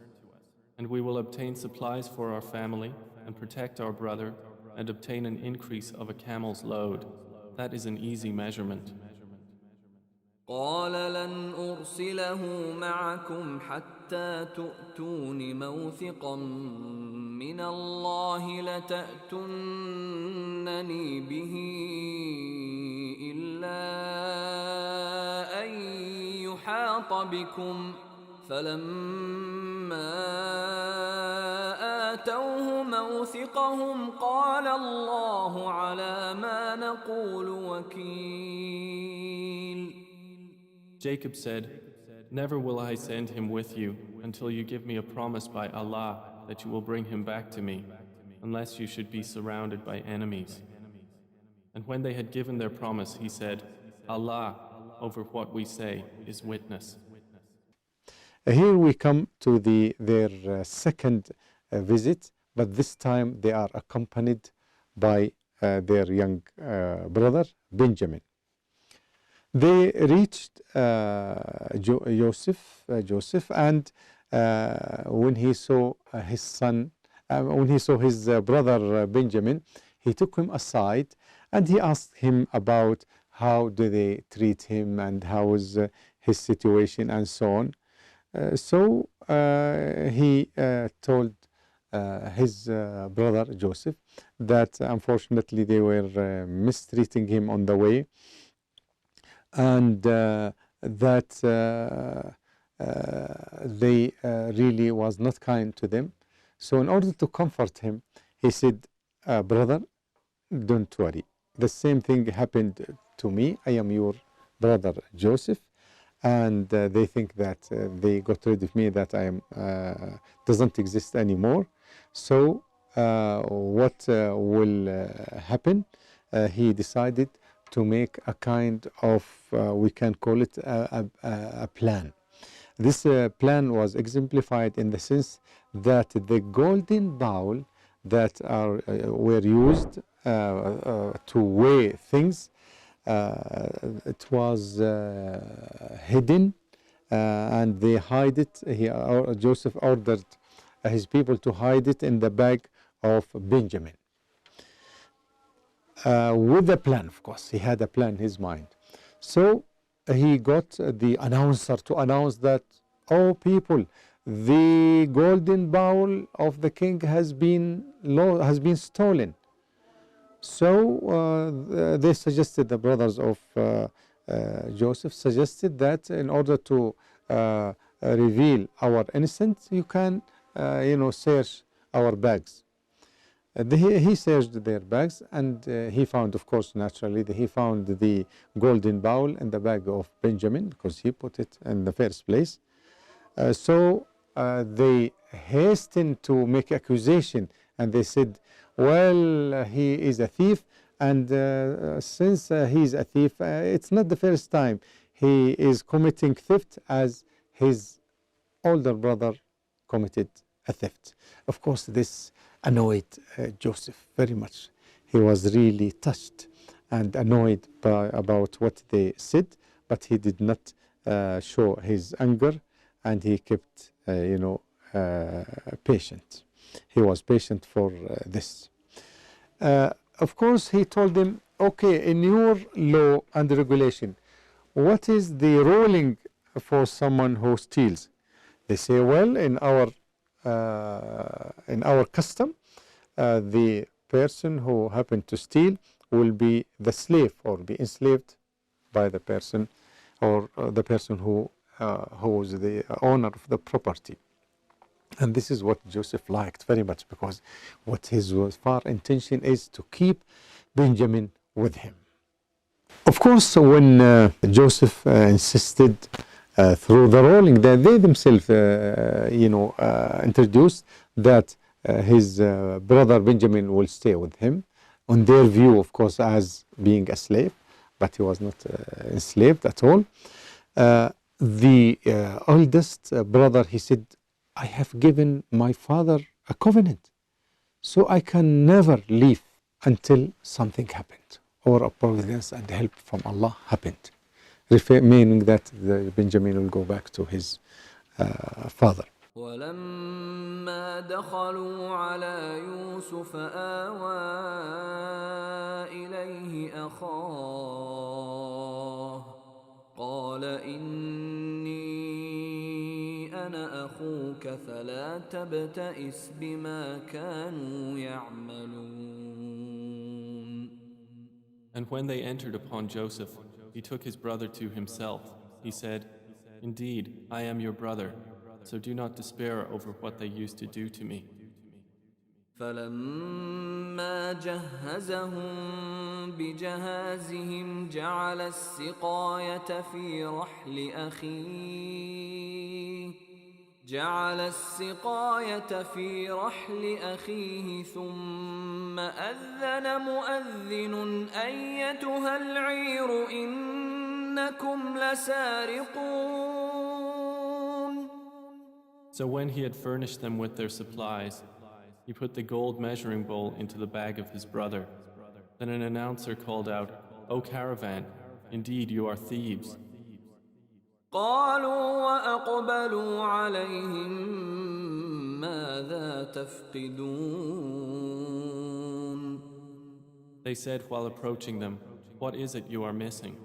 And we will obtain supplies for our family and protect our brother and obtain an increase of a camel's load. That is an easy measurement." قال لن أرسله معكم حتى تؤتون موثقا من الله لتأتونني به إلا أن يحاط بكم فلما آتوه موثقهم قال الله على ما نقول وكيل. Jacob said, "Never will I send him with you until you give me a promise by Allah that you will bring him back to me, unless you should be surrounded by enemies." And when they had given their promise, he said, "Allah, over what we say, is witness." Here we come to their second visit, but this time they are accompanied by their young brother, Benjamin. They reached Joseph, and when he saw his son, when he saw his brother Benjamin, he took him aside and he asked him about how do they treat him and how is his situation and so on. So he told his brother Joseph that unfortunately they were mistreating him on the way, and that they really was not kind to them. So in order to comfort him, he said, "Brother, don't worry. The same thing happened to me. I am your brother Joseph, and they think that they got rid of me, that I am doesn't exist anymore. So what will happen?" He decided to make a kind of, we can call it a plan. This plan was exemplified in the sense that the golden bowl that were used to weigh things, it was hidden, and they hide it. Joseph ordered his people to hide it in the bag of Benjamin. With a plan, of course. He had a plan in his mind. So he got the announcer to announce that, "Oh people, the golden bowl of the king has been stolen." So they suggested, the brothers of Joseph suggested that in order to reveal our innocence, you can search our bags. He searched their bags, and he found, of course, naturally, he found the golden bowl in the bag of Benjamin, because he put it in the first place. So they hastened to make accusation, and they said, "Well, he is a thief, and since he is a thief, it's not the first time he is committing theft, as his older brother committed a theft." Of course, this annoyed Joseph very much. He was really touched and annoyed about what they said, but he did not show his anger, and he kept patient. He was patient for this. Of course, he told them, "Okay, in your law and regulation, what is the ruling for someone who steals? They say, well, in our custom, the person who happened to steal will be the slave or be enslaved by the person, or the person who is the owner of the property. And this is what Joseph liked very much, because what his far intention is to keep Benjamin with him. Of course, when Joseph insisted through the ruling that they themselves, introduced that his brother Benjamin will stay with him, on their view, of course, as being a slave, but he was not enslaved at all. The oldest brother, he said, I have given my father a covenant, so I can never leave until something happened, or a providence and help from Allah happened, meaning that Benjamin will go back to his father. ولما دخلوا على يوسف آوى إليه أخاه قال إني أنا أخوك فلا تبتئس بما كانوا يعملون. And when they entered upon Joseph, he took his brother to himself. He said, Indeed, I am your brother, so do not despair over what they used to do to me. فلما جهزهم بجهازهم جعل السقاية في رحل أخيه ثم أذن مؤذن أيتها العير إنكم لسارقون. So when he had furnished them with their supplies, he put the gold measuring bowl into the bag of his brother. Then an announcer called out, O caravan, indeed you are thieves. قالوا وأقبلوا عليهم ماذا تفقدون. They said while approaching them, What is it you are missing?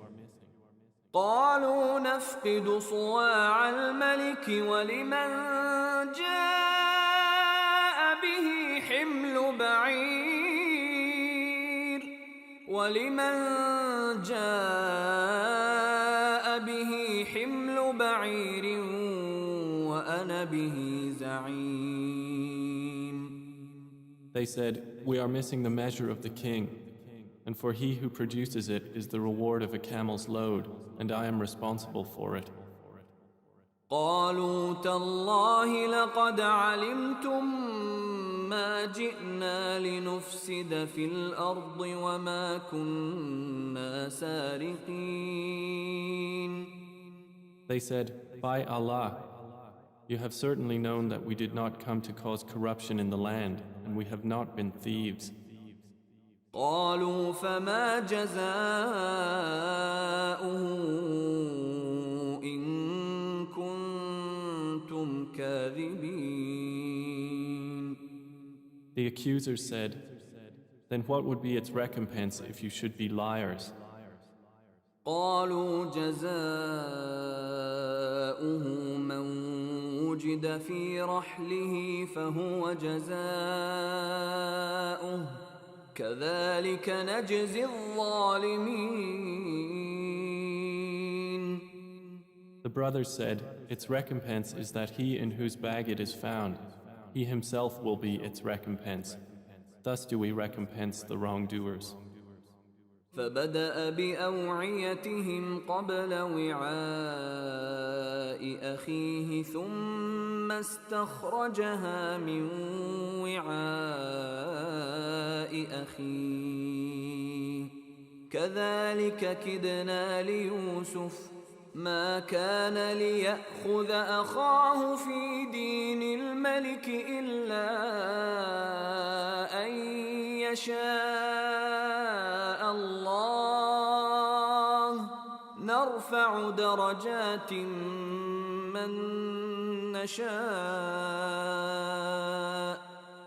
قالوا نفقد صواع الملك ولمن جاء به حمل بعير وأنا به زعيم. They said, We are missing the measure of the king, and for he who produces it is the reward of a camel's load, and I am responsible for it. قالوا تالله لقد علمتم ما جئنا لنفسد في الأرض وما كنا سارقين. They said, By Allah, you have certainly known that we did not come to cause corruption in the land, and we have not been thieves. قالوا فما جزاؤه إن كنتم كاذبين. The accusers said, Then what would be its recompense if you should be liars? قالوا جزاؤه من وجد في رحله فهو جزاؤه كذلك نجزي الظالمين. The brothers said, Its recompense is that he in whose bag it is found, he himself will be its recompense. Thus do we recompense the wrongdoers. فبدأ بأوعيتهم قبل وعاء أخيه ثم استخرجها من وعاء أخيه كذلك كدنا ليوسف ما كان ليأخذ أخاه في دين الملك إلا أن يشاء الله نرفع درجات من نشاء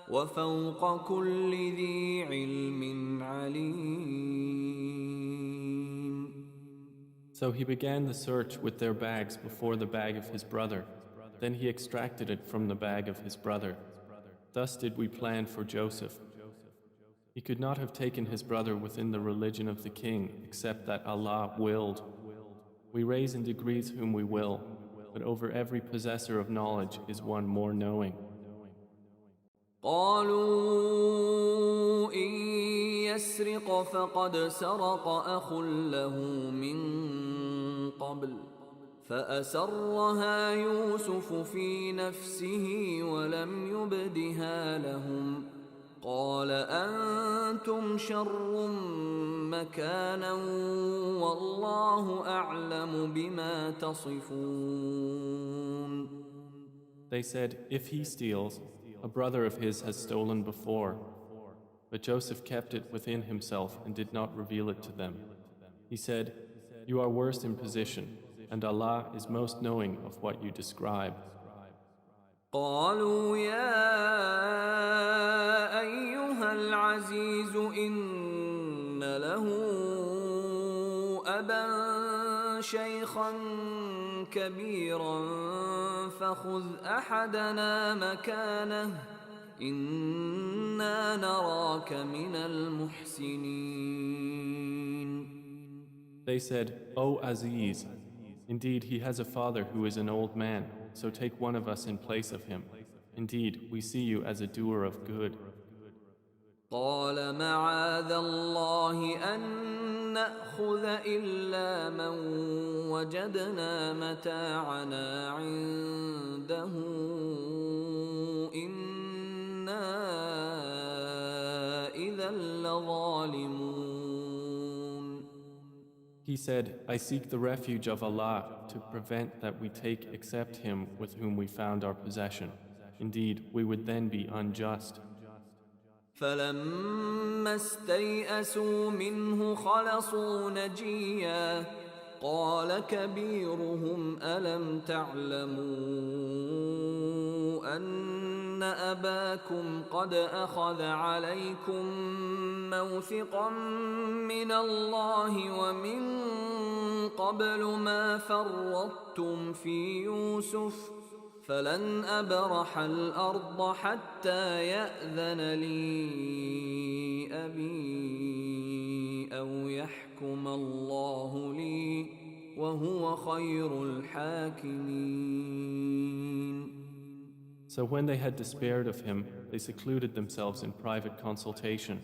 وفوق كل ذي علم عليم. So he began the search with their bags before the bag of his brother. Then he extracted it from the bag of his brother. Thus did we plan for Joseph. He could not have taken his brother within the religion of the king except that Allah willed. We raise in degrees whom we will, but over every possessor of knowledge is one more knowing. قالوا إن يسرق فقد سرق أخ له من قبل فأسرها يوسف في نفسه ولم يبدها لهم قال أنتم شر مكانا والله أعلم بما تصفون. They said, if he steals, a brother of his has stolen before. But Joseph kept it within himself and did not reveal it to them. He said, you are worse in position, and Allah is most knowing of what you describe. قالوا يا أيها العزيز إن له أبا شيخا كبيرا فخذ أحدنا مكانه إنا نراك من المحسنين. They said, O Aziz, indeed he has a father who is an old man, so take one of us in place of him. Indeed, we see you as a doer of good. قال معاذ الله أن نأخذ إلا من وجدنا متاعنا عنده إنا إذا لظالمون. He said, I seek the refuge of Allah to prevent that we take except him with whom we found our possession. Indeed, we would then be unjust. فلما استيئسوا منه خلصوا نجيا قال كبيرهم ألم تعلموا أن أباكم قد أخذ عليكم موثقا من الله ومن قبل ما فرطتم في يوسف فلن أبرح الأرض حتى يأذن لي أبي أو يحكم الله لي وهو خير الحاكمين. So when they had despaired of him, they secluded themselves in private consultation.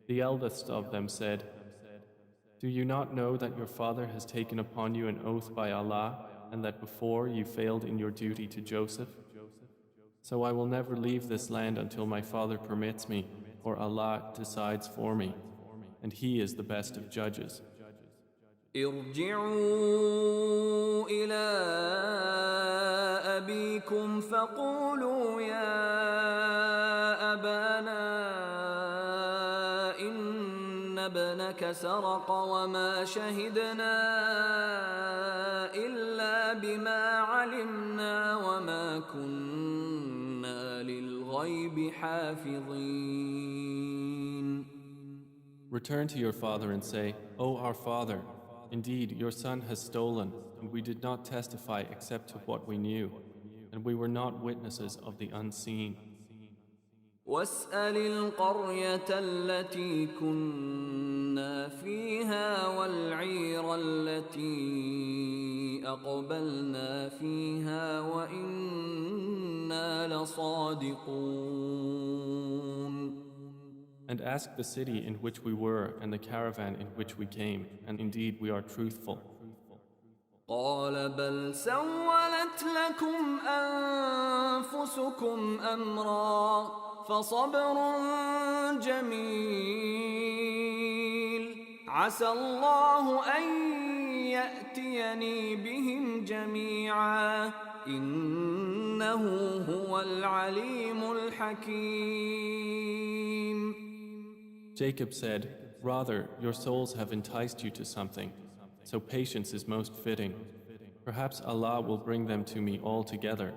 The eldest of them said, do you not know that your father has taken upon you an oath by Allah and that before you failed in your duty to Joseph? So I will never leave this land until my father permits me or Allah decides for me, and He is the best of judges. ارجعوا إلى أبيكم فقولوا يا أبانا إن ابنك سرق وما شهدنا إلا بما علمنا وما كنا للغيب حافظين. Return to your father and say, O our father, indeed your son has stolen, and we did not testify except to what we knew, and we were not witnesses of the unseen. واسأل القرية التي كنا فيها والعير التي أقبلنا فيها وإنا لصادقون. And ask the city in which we were and the caravan in which we came, and indeed we are truthful. قال بل سولت لكم أنفسكم أمرا فصبر جميل عسى الله أن يأتيني بهم جميعا إنه هو العليم الحكيم. Jacob said, rather, your souls have enticed you to something, so patience is most fitting. Perhaps Allah will bring them to me all together.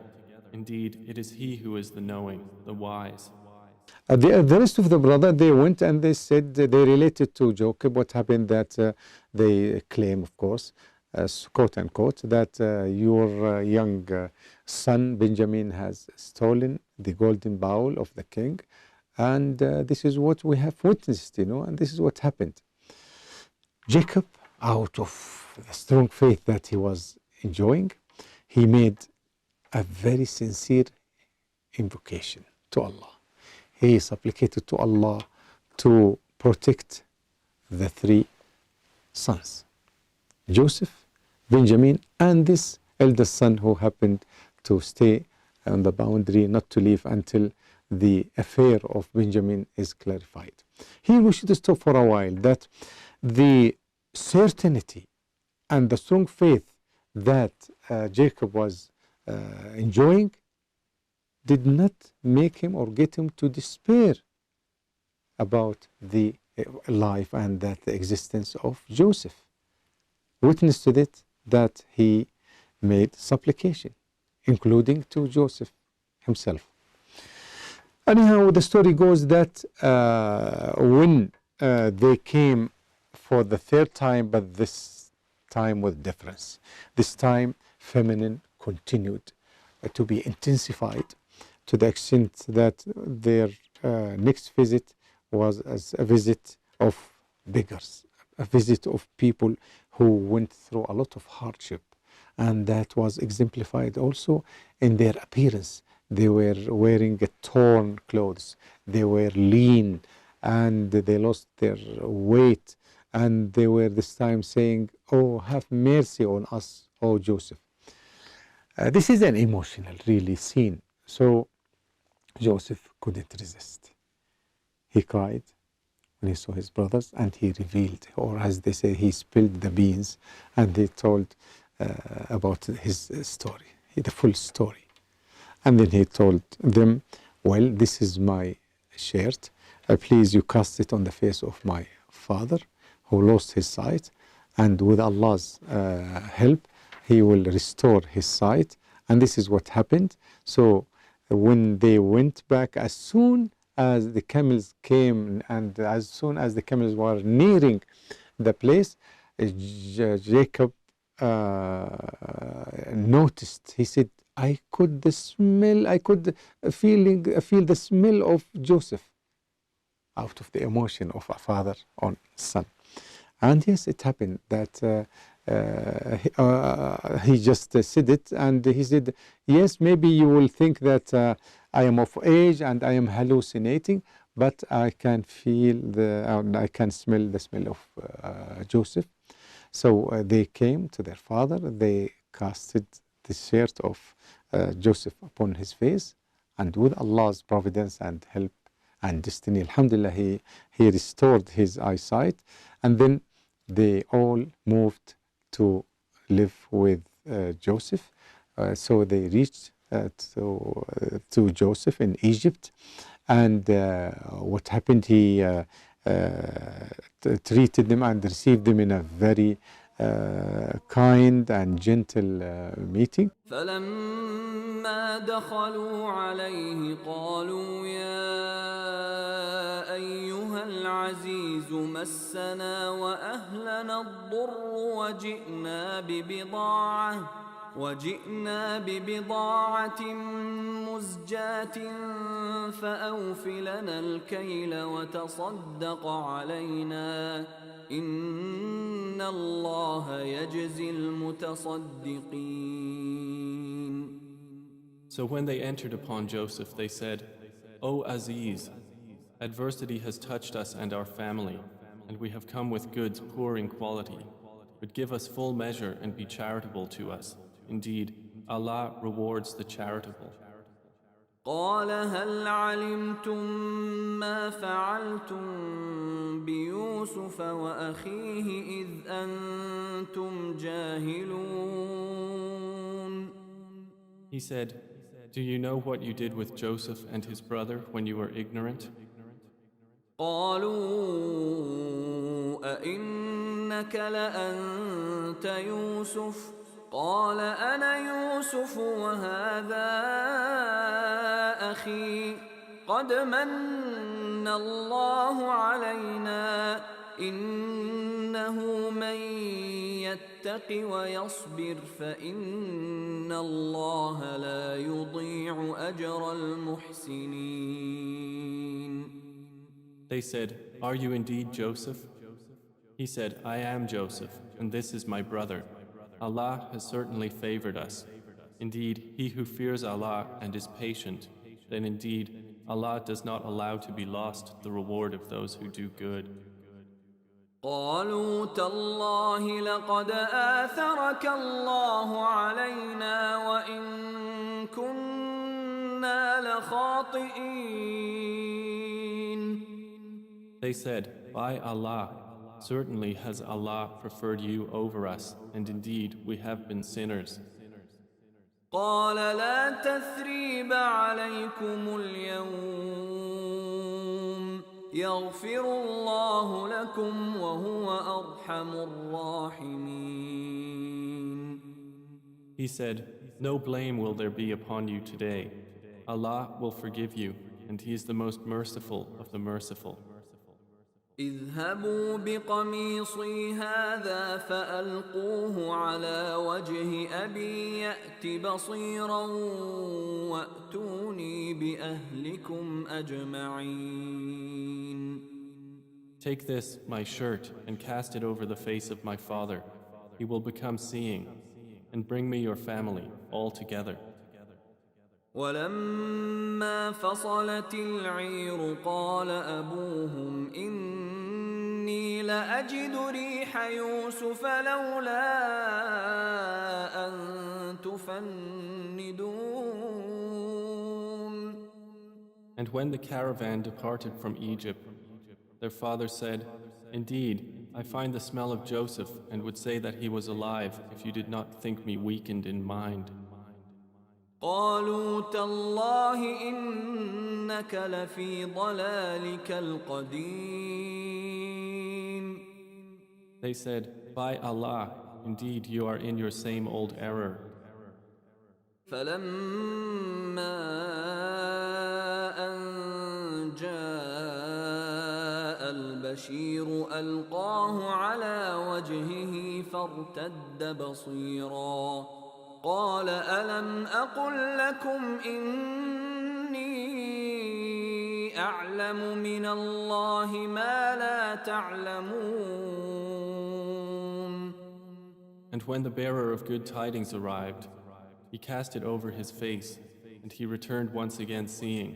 Indeed, it is He who is the knowing, the wise. The rest of the brother, they went and they said, they related to Jacob what happened, that they claim, of course, quote unquote, that your young son Benjamin has stolen the golden bowl of the king, and this is what we have witnessed, and this is what happened. Jacob, out of the strong faith that he was enjoying, he made a very sincere invocation to Allah. He supplicated to Allah to protect the three sons, Joseph, Benjamin, and this eldest son who happened to stay on the boundary, not to leave until the affair of Benjamin is clarified. Here we should stop for a while, that the certainty and the strong faith that Jacob was enjoying did not make him or get him to despair about the life and that the existence of Joseph. Witness to it that he made supplication, including to Joseph himself. Anyhow, the story goes that when they came for the third time, but this time with difference. This time, feminine continued to be intensified to the extent that their next visit was as a visit of beggars, a visit of people who went through a lot of hardship, and that was exemplified also in their appearance. They were wearing torn clothes, they were lean, and they lost their weight, and they were this time saying, "Oh, have mercy on us, oh Joseph." This is an emotional, really, scene. So Joseph couldn't resist. He cried when he saw his brothers, and he revealed, or as they say, he spilled the beans, and he told about his story, the full story. And then he told them, "Well, this is my shirt. Please, you cast it on the face of my father, who lost his sight, and with Allah's help, he will restore his sight." And this is what happened. So when they went back, as soon as the camels came and as soon as the camels were nearing the place, Jacob noticed. He said, I could feel the smell of Joseph, out of the emotion of a father on son. And yes, it happened that he just said it, and he said, "Yes, maybe you will think that I am of age and I am hallucinating, but I can I can smell the smell of Joseph." So they came to their father, they casted the shirt of Joseph upon his face, and with Allah's providence and help and destiny, alhamdulillah, he restored his eyesight. And then they all moved to live with Joseph. So they reached to Joseph in Egypt, and what happened, he treated them and received them in a very kind and gentle meeting. فلما دخلوا عليه قالوا يا أيها العزيز مسنا وأهلنا الضر وجئنا ببضاعة مزجاة فأوف لنا الكيل وتصدق علينا إن الله يجزي المتصدقين. So when they entered upon Joseph, they said, "O Aziz, adversity has touched us and our family, and we have come with goods poor in quality. But give us full measure and be charitable to us. Indeed, Allah rewards the charitable." قال هل علمتم ما فعلتم بيوسف وأخيه إذ أنتم جاهلون. He said, "Do you know what you did with Joseph and his brother when you were ignorant?" قالوا أئنك لأنت يوسف قال أنا يوسف وهذا أخي قد من الله علينا إنه من يتق ويصبر فإن الله لا يضيع أجر المحسنين. They said, "Are you indeed Joseph?" He said, "I am Joseph, and this is my brother. Allah has certainly favored us. Indeed, he who fears Allah and is patient, then indeed Allah does not allow to be lost the reward of those who do good." قالوا تالله لقد آثرك الله علينا وإن كنا لخاطئين. They said, "By Allah, certainly has Allah preferred you over us, and indeed we have been sinners." قال لا تثريب عليكم اليوم يغفر الله لكم وهو أرحم الراحمين. He said, "No blame will there be upon you today. Allah will forgive you, and He is the most merciful of the merciful." اذهبوا بقميصي هذا فألقوه على وجه أبي يأت بصيرا وأتوني بأهلكم أجمعين. Take this, my shirt, and cast it over the face of my father. He will become seeing, and bring me your family all together. ولما فصلت العير قال أبوهم إني لأجد ريح يوسف لولا أن تفندون. And when the caravan departed from Egypt, their father said, "Indeed, I find the smell of Joseph and would say that he was alive if you did not think me weakened in mind." قالوا تالله إنك لفي ضلالك القديم. They said, "By Allah, indeed you are in your same old error." فلما أن جاء البشير ألقاه على وجهه فارتد بصيرا قال ألم أقل لكم إني أعلم من الله ما لا تعلمون. And when the bearer of good tidings arrived, he cast it over his face, and he returned once again seeing.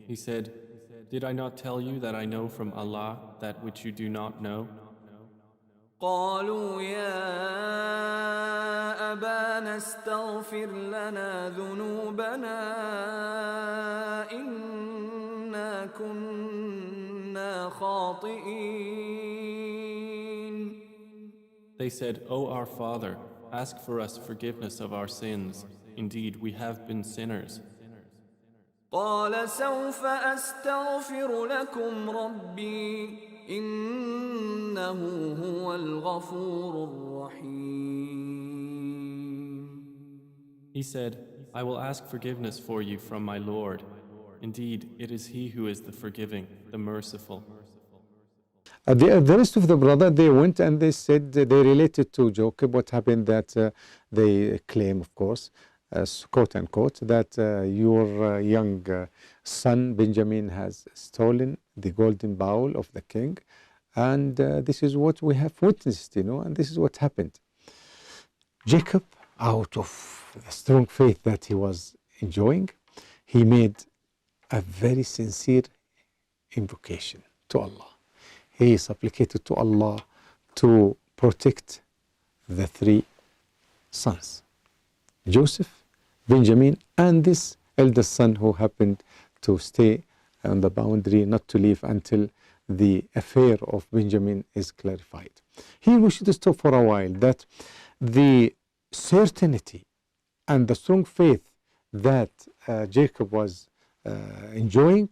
He said, "Did I not tell you that I know from Allah that which you do not know?" قالوا يا أبانا استغفر لنا ذنوبنا إنا كنا خاطئين. They said, "O our Father, ask for us forgiveness of our sins. Indeed, we have been sinners." قال سوف أستغفر لكم ربي إنه هو الغفور الرحيم. He said, "I will ask forgiveness for you from my Lord. Indeed, it is He who is the forgiving, the merciful." The rest of the brother, they went and they said, they related to Jacob what happened, that they claim, of course, quote unquote, that your young son Benjamin has stolen the golden bowl of the king, and this is what we have witnessed, and this is what happened. Jacob, out of the strong faith that he was enjoying, he made a very sincere invocation to Allah. He supplicated to Allah to protect the three sons, Joseph, Benjamin, and this eldest son who happened to stay on the boundary, not to leave until the affair of Benjamin is clarified. Here we should stop for a while, that the certainty and the strong faith that Jacob was enjoying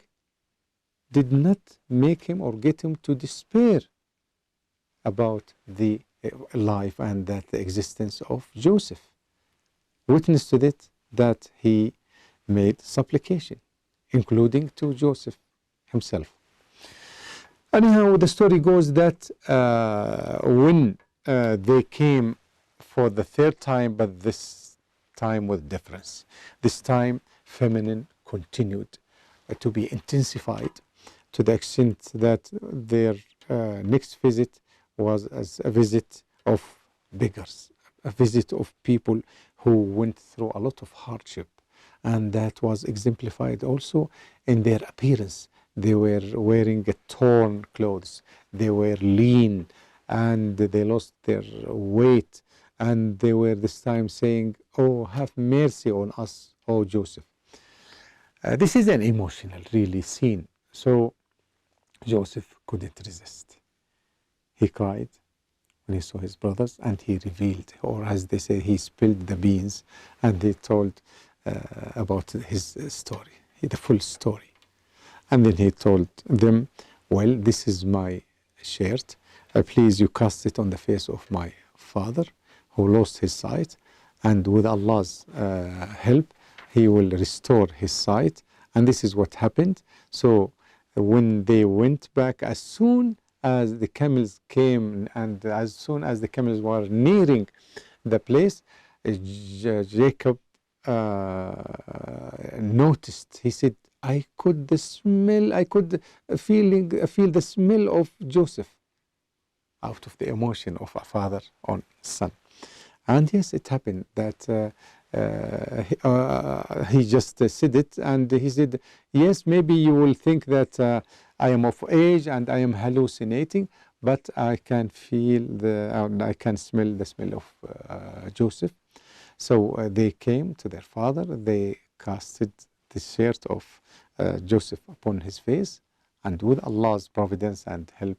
did not make him or get him to despair about the life and that the existence of Joseph. Witness to that he made supplication. including to Joseph himself. Anyhow, the story goes that when they came for the third time, but this time with difference. This time, feminine continued to be intensified to the extent that their next visit was as a visit of beggars, a visit of people who went through a lot of hardship, and that was exemplified also in their appearance. They were wearing torn clothes, they were lean, and they lost their weight, and they were this time saying, "Oh, have mercy on us, oh Joseph." This is an emotional, really, scene. So Joseph couldn't resist. He cried when he saw his brothers, and he revealed, or as they say, he spilled the beans, and he told about his story, the full story. And then he told them, "Well, this is my shirt. Please, you cast it on the face of my father who lost his sight, and with Allah's help, he will restore his sight." And this is what happened. So when they went back, as soon as the camels came and as soon as the camels were nearing the place, Jacob noticed. He said, I could feel the smell of Joseph, out of the emotion of a father on son. And yes, it happened that he just said it, and he said, yes, maybe you will think that I am of age and I am hallucinating, but I can feel I can smell the smell of Joseph. So they came to their father, they casted the shirt of Joseph upon his face, and with Allah's providence and help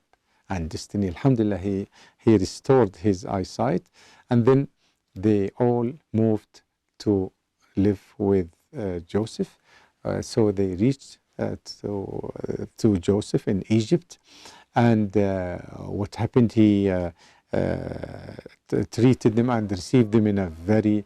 and destiny, alhamdulillah, he restored his eyesight. And then they all moved to live with Joseph. So they reached to Joseph in Egypt, and what happened, he treated them and received them in a very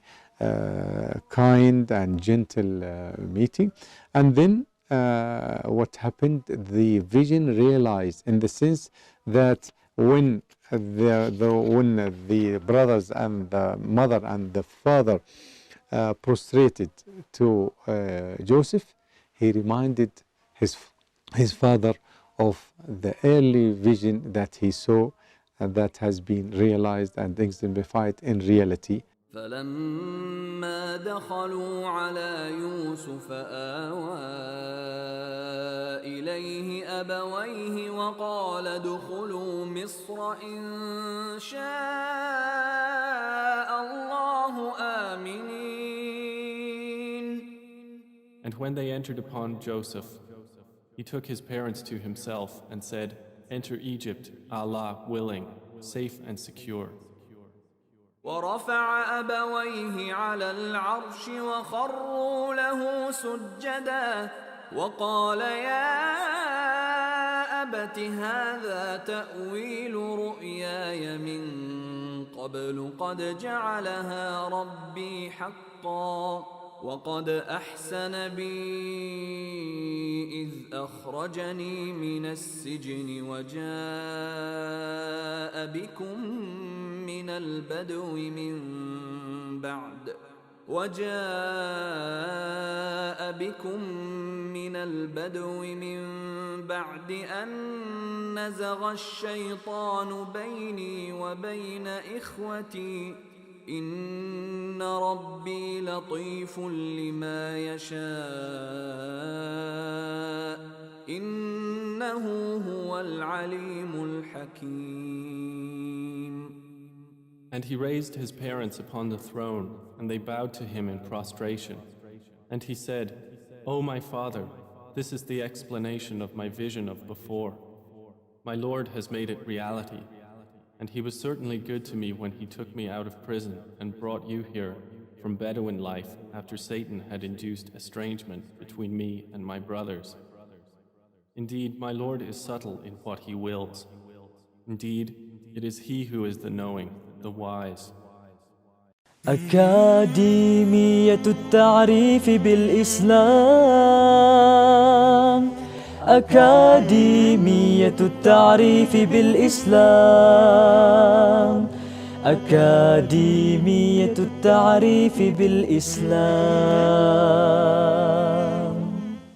kind and gentle meeting. And then what happened, the vision realized, in the sense that when the brothers and the mother and the father prostrated to Joseph, he reminded his father of the early vision that he saw, and that has been realized and exemplified in reality. فلما دخلوا على يوسف آوى إليه أبويه وقال ادخلوا مصر إن شاء الله آمنين. And when they entered upon Joseph, he took his parents to himself and said, enter Egypt, Allah willing, safe and secure. ورفع أبويه على العرش وخروا له سجدا وقال يا أبت هذا تأويل رؤياي من قبل قد جعلها ربي حقا وقد أحسن بي إذ أخرجني من السجن وجاء بكم من البدو من بعد أن نزغ الشيطان بيني وبين إخوتي إن ربي لطيف لما يشاء إنه هو العليم الحكيم. And he raised his parents upon the throne, and they bowed to him in prostration. And he said, O my father, this is the explanation of my vision of before. My Lord has made it reality. And he was certainly good to me when he took me out of prison and brought you here from Bedouin life after Satan had induced estrangement between me and my brothers. Indeed, my Lord is subtle in what he wills. Indeed, it is he who is the knowing, the wise. أكاديمية التعريف بالإسلام أكاديمية التعريف بالإسلام. أكاديمية التعريف بالإسلام.